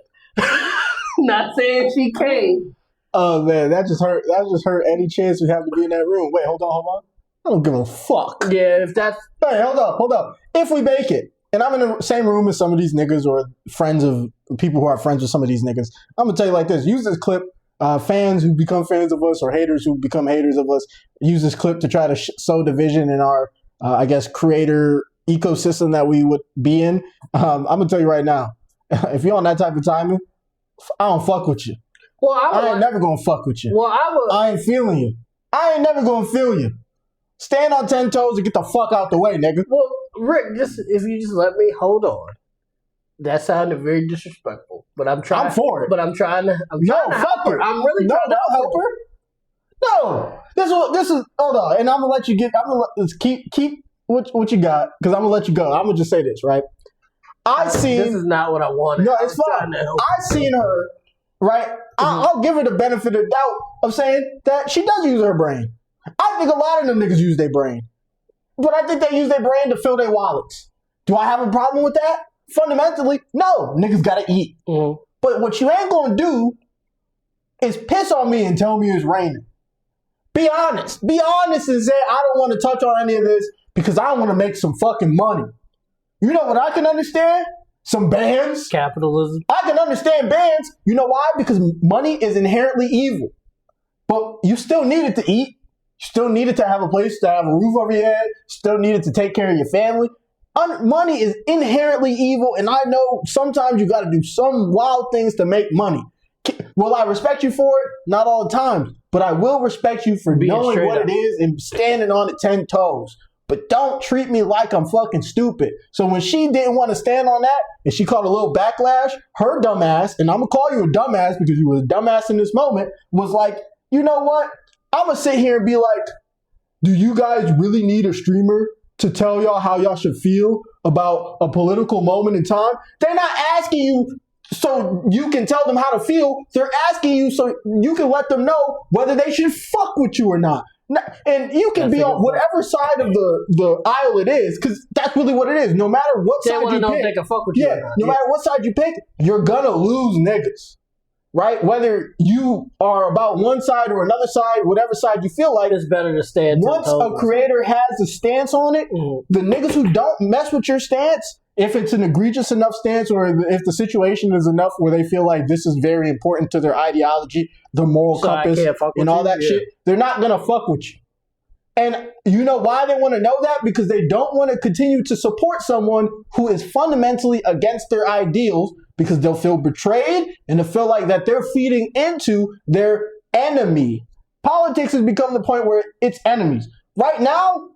Not saying she can't. Oh man, that just hurt any chance we have to be in that room. Wait, hold on. I don't give a fuck. Yeah, if that's... Hey, hold up. If we make it, and I'm in the same room as some of these niggas or friends of people who are friends with some of these niggas, I'm gonna tell you like this. Use this clip. Fans who become fans of us or haters who become haters of us, use this clip to try to sow division in our, creator ecosystem that we would be in. I'm gonna tell you right now, if you're on that type of timing, I don't fuck with you. Well, I ain't never gonna fuck with you. Well, I ain't feeling you. I ain't never gonna feel you. Stand on 10 toes and get the fuck out the way, nigga. Well, Rick, if you just let me hold on. That sounded very disrespectful, but I'm trying. I'm for it. But I'm trying to. Fuck her. I'm really trying to help her. No, this is. Hold on, and I'm gonna let you get. Let's keep what you got because I'm gonna let you go. I'm gonna just say this, right? This is not what I wanted. No, it's fine. I seen her, right? Mm-hmm. I'll give her the benefit of doubt of saying that she does use her brain. I think a lot of them niggas use their brain, but I think they use their brain to fill their wallets. Do I have a problem with that? Fundamentally, no. Niggas gotta eat. Mm-hmm. But what you ain't gonna do is piss on me and tell me it's raining. Be honest. Be honest and say, I don't want to touch on any of this because I want to make some fucking money. You know what I can understand? Some bands. Capitalism. I can understand bands. You know why? Because money is inherently evil. But you still needed to eat. You still needed to have a place to have a roof over your head. Still needed to take care of your family. Money is inherently evil, and I know sometimes you got to do some wild things to make money. Will I respect you for it? Not all the time, but I will respect you for knowing what it is and standing on it 10 toes. But don't treat me like I'm fucking stupid. So when she didn't want to stand on that and she caught a little backlash, her dumbass, and I'm going to call you a dumbass because you was a dumbass in this moment, was like, you know what? I'm going to sit here and be like, do you guys really need a streamer to tell y'all how y'all should feel about a political moment in time? They're not asking you so you can tell them how to feel. They're asking you so you can let them know whether they should fuck with you or not. And you can be on whatever side of the aisle it is, because that's really what it is. No matter what side you pick, they can fuck with you. No matter what side you pick, you're gonna lose niggas, right? Whether you are about one side or another side, whatever side you feel like, it's better to stand. Once a creator has a stance on it, the niggas who don't mess with your stance, if it's an egregious enough stance, or if the situation is enough where they feel like this is very important to their ideology, the moral compass, and all that shit, they're not gonna fuck with you. And you know why they want to know that? Because they don't want to continue to support someone who is fundamentally against their ideals, because they'll feel betrayed and they'll feel like that they're feeding into their enemy. Politics has become the point where it's enemies. Right now,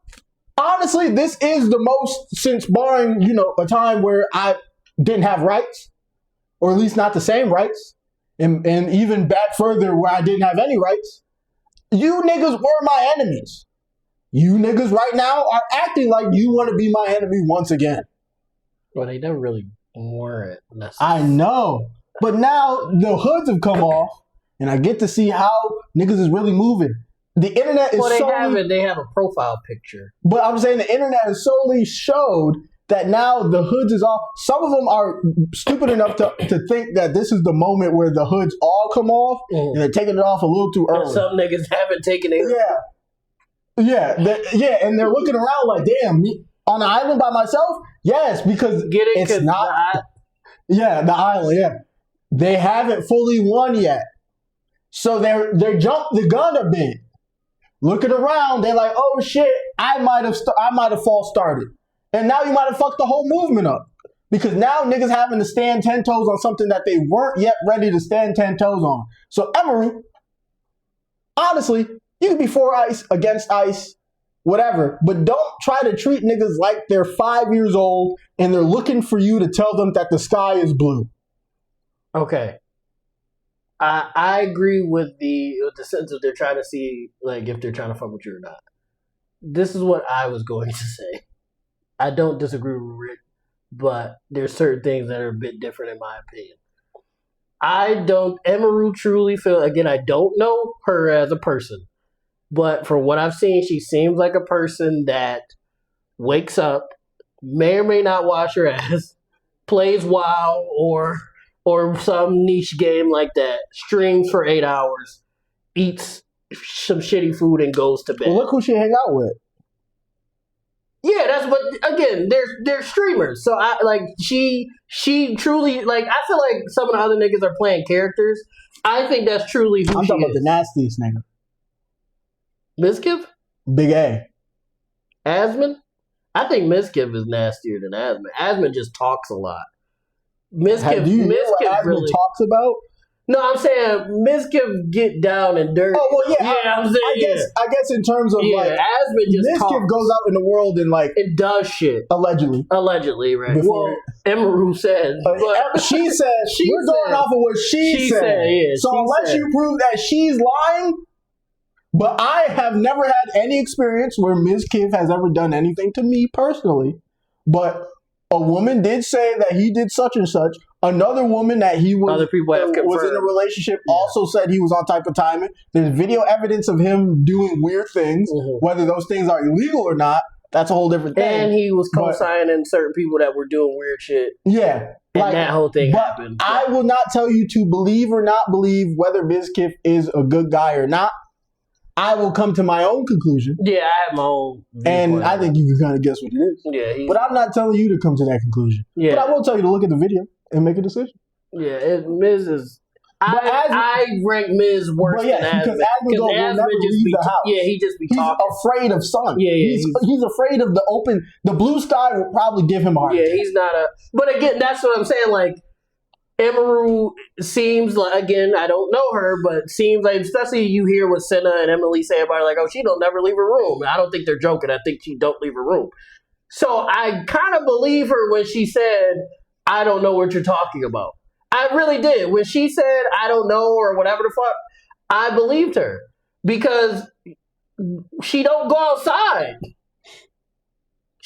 honestly, this is the most, since barring, a time where I didn't have rights, or at least not the same rights, and even back further where I didn't have any rights, you niggas were my enemies. You niggas right now are acting like you want to be my enemy once again. Well, they never really weren't. I know. But now the hoods have come off, and I get to see how niggas is really moving. The internet is they have a profile picture. But I'm saying the internet has solely showed that now the hoods is all. Some of them are stupid enough to think that this is the moment where the hoods all come off, and they're taking it off a little too early. And some niggas haven't taken it. Yeah, and they're looking around like, damn, me on an island by myself? Yes, because it's not. The island. Yeah, they haven't fully won yet, so they jumped the gun a bit. Looking around, they're like, oh shit, I might have false started, and now you might have fucked the whole movement up, because now niggas having to stand 10 toes on something that they weren't yet ready to stand 10 toes on. So Emeru, honestly, you can be for ICE, against ICE, whatever, but don't try to treat niggas like they're 5 years old and they're looking for you to tell them that the sky is blue. Okay. I agree with the sense of they're trying to see, like, if they're trying to fuck with you or not. This is what I was going to say. I don't disagree with Rick, but there's certain things that are a bit different in my opinion. Emeru truly feel, again, I don't know her as a person, but from what I've seen, she seems like a person that wakes up, may or may not wash her ass, plays WoW or some niche game like that, streams for 8 hours, eats some shitty food, and goes to bed. Well, look who she hang out with. Yeah, that's what. Again, they're streamers, so she truly, like, I feel like some of the other niggas are playing characters. I think that's truly who I'm she talking is. about the nastiest nigga. Mizkiff? Big A. Asmon? I think Mizkiff is nastier than Asmon. Asmon just talks a lot. Mizkiff, do you hear what Asmon really talks about? No, I'm saying Mizkiff get down and dirty. Oh, well, yeah. I'm saying, I guess in terms of, like, Asmon just Mizkiff goes out in the world and, like, it does shit. Allegedly, right? Before, Emeru said. She said, we're going off of what she said. So unless you prove that she's lying, but I have never had any experience where Mizkiff has ever done anything to me personally, but a woman did say that he did such and such. Another woman that he was, other people have was in a relationship also said he was on type of timing. There's video evidence of him doing weird things. Whether those things are illegal or not, that's a whole different thing. And he was co-signing certain people that were doing weird shit. Yeah. And that whole thing happened. I will not tell you to believe or not believe whether Mizkiff is a good guy or not. I will come to my own conclusion. Yeah, I have my own and I think you can kind of guess what it is. Yeah, but I'm not telling you to come to that conclusion. Yeah. But I will tell you to look at the video and make a decision. Yeah, Miz is... I rank Miz worse than Asmon. Because Asmon will never leave the house. Yeah, he just be talking. He's afraid of sun. Yeah, he's afraid of the blue sky will probably give him a heart attack. Yeah, he's not a... But again, that's what I'm saying, like, Emeru seems like, again, I don't know her, but seems like, especially you hear what Senna and Emily say about her, like, oh, she don't never leave her room. I don't think they're joking. I think she don't leave her room. So I kind of believe her when she said, I don't know what you're talking about. I really did. When she said, I don't know, or whatever the fuck, I believed her. Because she don't go outside.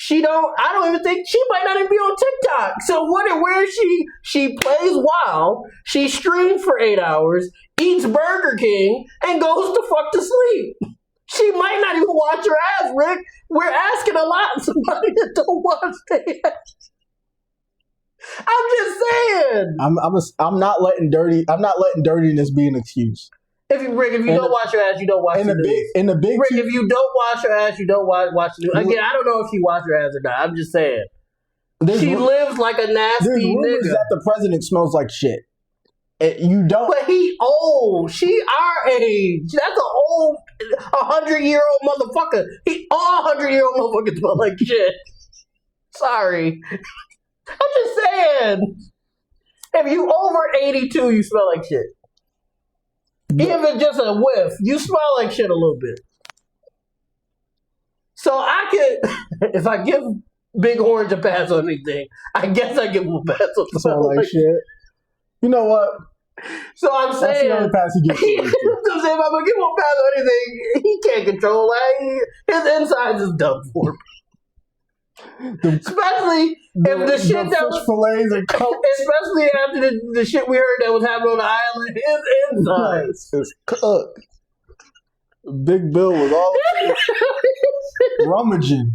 I don't even think, she might not even be on TikTok. So where she plays WoW, she streams for 8 hours, eats Burger King, and goes to fuck to sleep. She You might not even wash your ass, Rick. We're asking a lot of somebody that don't wash their ass. I'm just saying. I'm not letting dirtiness be an excuse. If you don't wash your ass, you don't wash the news. In the big Rick, if you don't wash your ass, you don't watch the news. Again, I don't know if she washed her ass or not. I'm just saying. She lives like a nasty nigga. That the president smells like shit. You don't. But he old. She our age. That's an old 100-year-old motherfucker. All 100-year-old motherfuckers smell like shit. Sorry. I'm just saying. If you over 82, you smell like shit. Even if it's just a whiff, you smell like shit a little bit. So I could, if I give Big Orange a pass on anything, I guess I give him a pass on smell like shit. You know what? So I'm saying, that's the only pass he gets. So if I'm gonna give him a pass on anything, he can't control that. His insides is done for him. Especially if the shit that was fillets and coats. Especially after the shit we heard that was happening on the island, his insides is cooked. Big Bill was all rummaging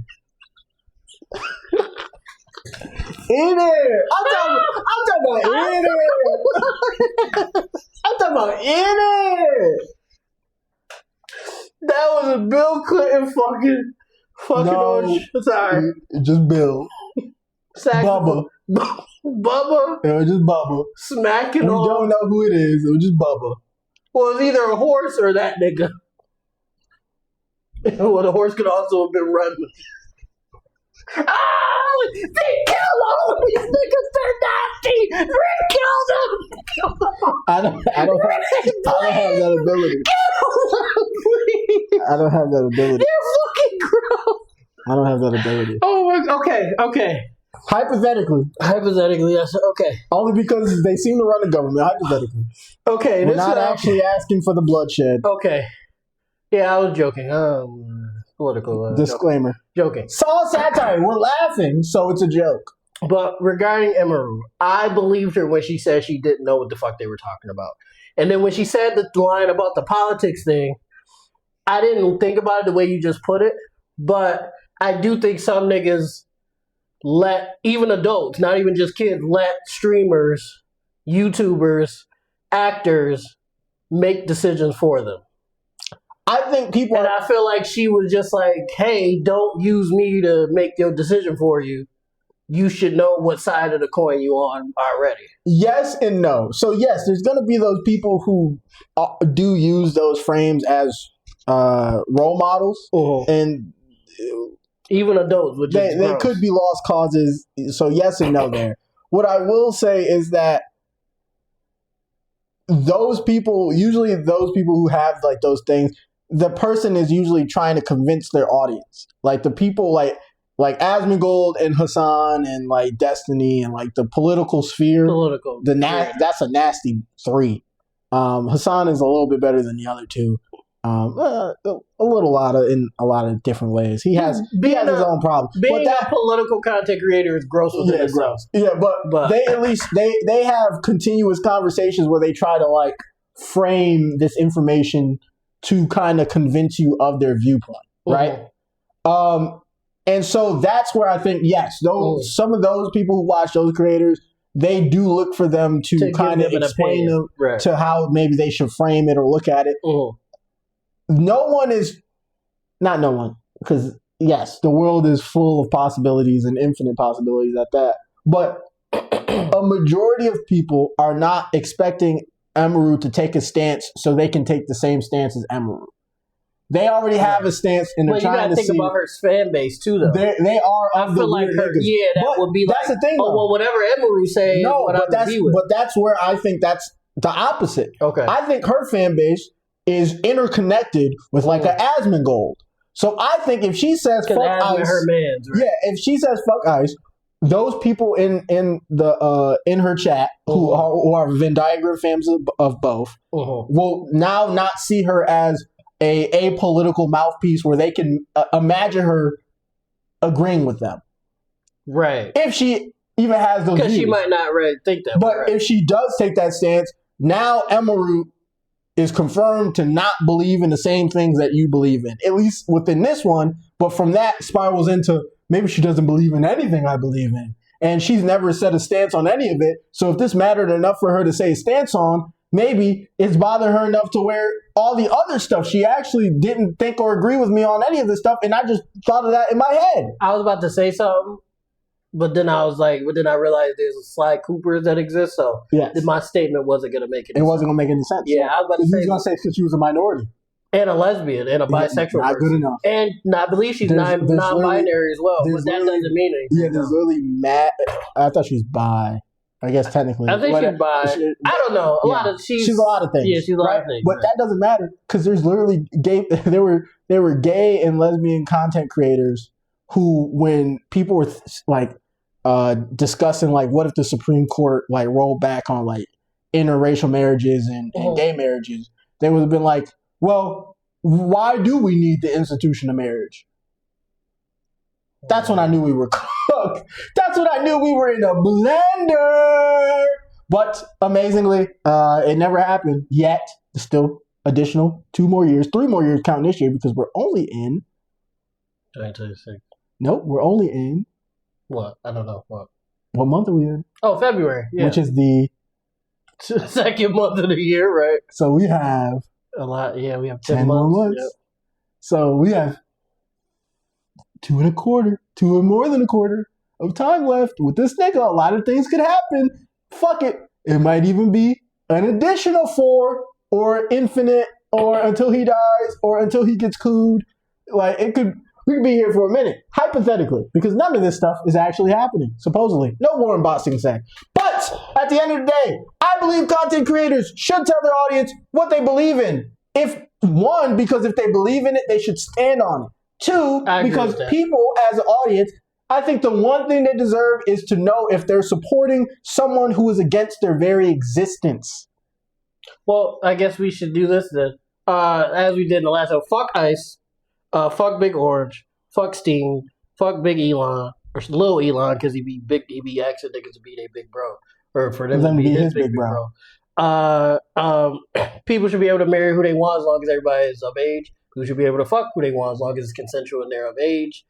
in there. I'm talking about in there. I'm talking about in there. That was a Bill Clinton fucking on. Sorry. Just Bill. Bubba. It was just Bubba. Smacking on. We don't know who it is. It was just Bubba. Well, it's either a horse or that nigga. Well, the horse could also have been running. Oh, they killed all of these niggas. They're nasty. Rick killed them. I don't have that ability. I don't have that ability. They're fucking gross. I don't have that ability. Oh, okay. Hypothetically, yes. Okay. Only because they seem to run the government. Hypothetically. Okay. We're not actually asking for the bloodshed. Okay. Yeah, I was joking. Political disclaimer. Joking. It's all satire. We're laughing, so it's a joke. But regarding Emaru, I believed her when she said she didn't know what the fuck they were talking about. And then when she said the line about the politics thing, I didn't think about it the way you just put it. But I do think some niggas let, even adults, not even just kids, let streamers, YouTubers, actors make decisions for them. I think people... And I feel like she was just like, hey, don't use me to make your decision for you. You should know what side of the coin you on already. Yes and no. So yes, there's going to be those people who do use those frames as role models. And even adults. Which they could be lost causes. So yes and no there. What I will say is that those people, usually those people who have like those things, the person is usually trying to convince their audience. Like the people like Asmongold and Hassan and like Destiny and like the political sphere. That's a nasty three. Hassan is a little bit better than the other two. A lot of different ways. He has his own problems. Being a political content creator is gross within itself. Yeah, but they at least they have continuous conversations where they try to like frame this information to kind of convince you of their viewpoint, right? And so that's where I think some of those people who watch those creators, they do look for them to kind of explain them to how maybe they should frame it or look at it. Not no one, because yes, the world is full of possibilities and infinite possibilities at that. But a majority of people are not expecting Emaru to take a stance so they can take the same stance as Emaru. They already have a stance, and they're trying to see. You got to think about her fan base too, though. They are. I feel like her. Niggas. Yeah, that would be that's like. The thing, oh well, whatever Emaru say. No, but that's where I think that's the opposite. Okay, I think her fan base is interconnected with like an Asmongold. So I think if she says fuck ICE, her mans, right? If she says fuck ICE, those people in her chat who are Venn diagram fans of both will now not see her as a apolitical mouthpiece where they can imagine her agreeing with them. Right. If she even has those views. Because she might not really think that. But if she does take that stance, now Emaru is confirmed to not believe in the same things that you believe in, at least within this one. But from that spirals into maybe she doesn't believe in anything I believe in. And she's never set a stance on any of it. So if this mattered enough for her to say a stance on, maybe it's bothered her enough to where all the other stuff she actually didn't think or agree with me on any of this stuff. And I just thought of that in my head. I was about to say something, but then I realized there's a Sly Cooper that exists. So my statement wasn't going to make any sense. It wasn't going to make any sense. Yeah, I was about to say. He was going to say because she was a minority. And a lesbian and a bisexual. Not good enough. And I believe she's non-binary as well, but that doesn't mean anything. Yeah, there's really mad. I thought she was bi. I guess technically. I think she's bi. I don't know. She's a lot of things. Yeah, she's a lot of things. But that doesn't matter because there's literally gay. There were gay and lesbian content creators who, when people were discussing what if the Supreme Court rolled back on interracial marriages and gay marriages, they would have been like, well, why do we need the institution of marriage? That's when I knew we were cooked. That's when I knew we were in a blender. But amazingly, it never happened yet. There's still additional 3 more years counting this year because we're only in 2026. Nope, we're only in what? I don't know what. What month are we in? Oh, February. Yeah. Which is the second month of the year, right? So we have a lot. Yeah, we have 10 more months. Yep. So we have 2 or more than a quarter of time left with this nigga. A lot of things could happen. Fuck it. It might even be an additional 4 or infinite or until he dies or until he gets cooed. We could be here for a minute, hypothetically, because none of this stuff is actually happening, supposedly. No Warren Bossing saying. But at the end of the day, I believe content creators should tell their audience what they believe in. Because if they believe in it, they should stand on it. 2, because people as an audience, I think the one thing they deserve is to know if they're supporting someone who is against their very existence. Well, I guess we should do this then. As we did in the last episode, fuck Ice. Fuck Big Orange, fuck Sting, fuck Big Elon, or Lil Elon, because he be asking niggas to be their big bro, or for them to be his big bro. People should be able to marry who they want as long as everybody is of age. People should be able to fuck who they want as long as it's consensual and they're of age.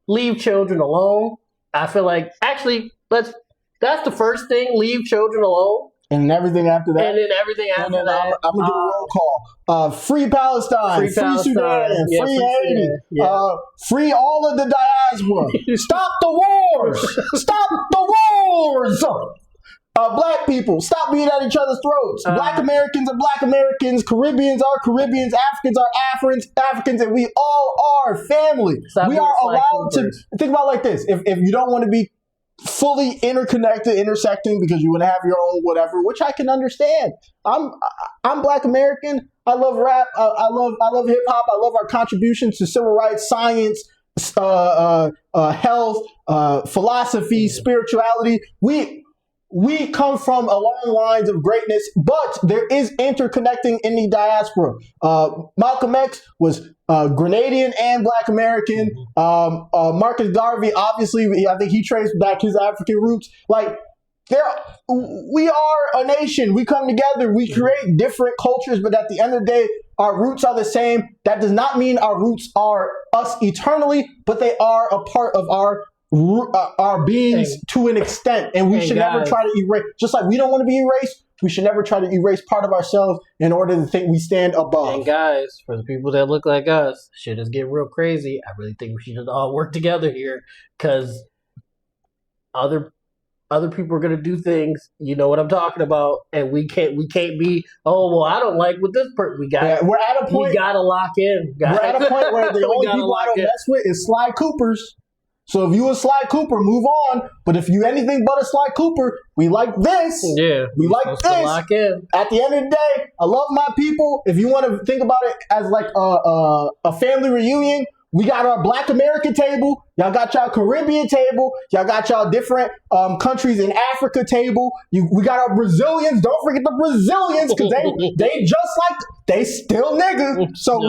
Leave children alone. I feel like that's the first thing. Leave children alone. And everything after that. And then everything after that. I'm going to do a roll call. Free Palestine. Free Sudan. Yeah, free Haiti. Yeah. Free all of the diaspora. Stop the wars. Stop the wars. Black people, stop being at each other's throats. Black Americans are Black Americans. Caribbeans are Caribbeans. Africans are Africans. And we all are family. We are allowed to think about it like this. If you don't want to be fully interconnected, intersecting because you want to have your own whatever, which I can understand. I'm Black American. I love rap. I love hip hop. I love our contributions to civil rights, science, health, philosophy, spirituality. We come from a long lines of greatness, but there is interconnecting in the diaspora. Malcolm X was Grenadian and Black American. Marcus Garvey, obviously, I think he traced back his African roots. We are a nation. We come together. We create different cultures, but at the end of the day, our roots are the same. That does not mean our roots are us eternally, but they are a part of our beings to an extent, and we should never try to erase. Just like we don't want to be erased, we should never try to erase part of ourselves in order to think we stand above. And guys, for the people that look like us, shit is getting real crazy. I really think we should all work together here, because other people are gonna do things. You know what I'm talking about, and we can't be. Oh well, I don't like what this person. We're at a point. We gotta lock in. Guys. We're at a point where the only people I don't mess with is Sly Coopers. So if you a Sly Cooper, move on. But if you anything but a Sly Cooper, we like this. Yeah, we like this. Lock in. At the end of the day, I love my people. If you want to think about it as like a family reunion, we got our Black American table. Y'all got y'all Caribbean table. Y'all got y'all different countries in Africa table. We got our Brazilians. Don't forget the Brazilians, because they just like they still niggas. So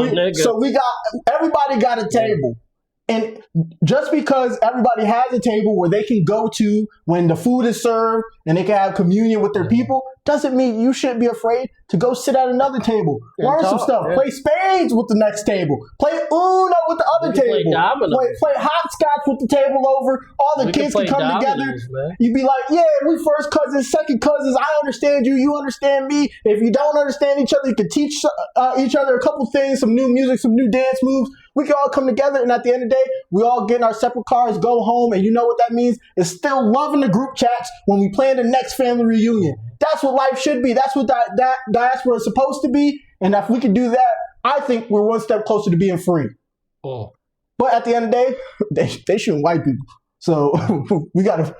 we got everybody got a table. And just because everybody has a table where they can go to when the food is served and they can have communion with their people, doesn't mean you shouldn't be afraid to go sit at another table. Learn some stuff. Yeah. Play spades with the next table. Play Uno with the other table. Play hopscotch with the table over. All the kids can come together. You'd be like, yeah, we first cousins, second cousins. I understand you. You understand me. If you don't understand each other, you can teach each other a couple things, some new music, some new dance moves. We can all come together, and at the end of the day, we all get in our separate cars, go home, and you know what that means? It's still loving the group chats when we plan the next family reunion. That's what life should be. That's what that diaspora is supposed to be. And if we can do that, I think we're one step closer to being free. Oh. But at the end of the day, they shouldn't white people. So we got to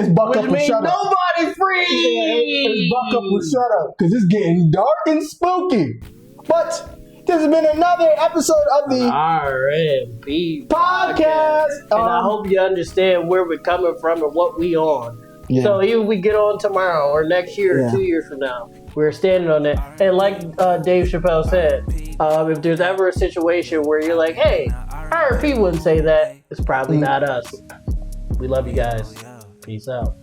buck up and shut up. Nobody free! It's buck up and shut up, because it's getting dark and spooky. But this has been another episode of the R&P Podcast. And I hope you understand where we're coming from and what we on. Yeah. So even if we get on tomorrow or next year or 2 years from now, we're standing on that. And like Dave Chappelle said, if there's ever a situation where you're like, hey, R&P wouldn't say that, it's probably not us. We love you guys. Peace out.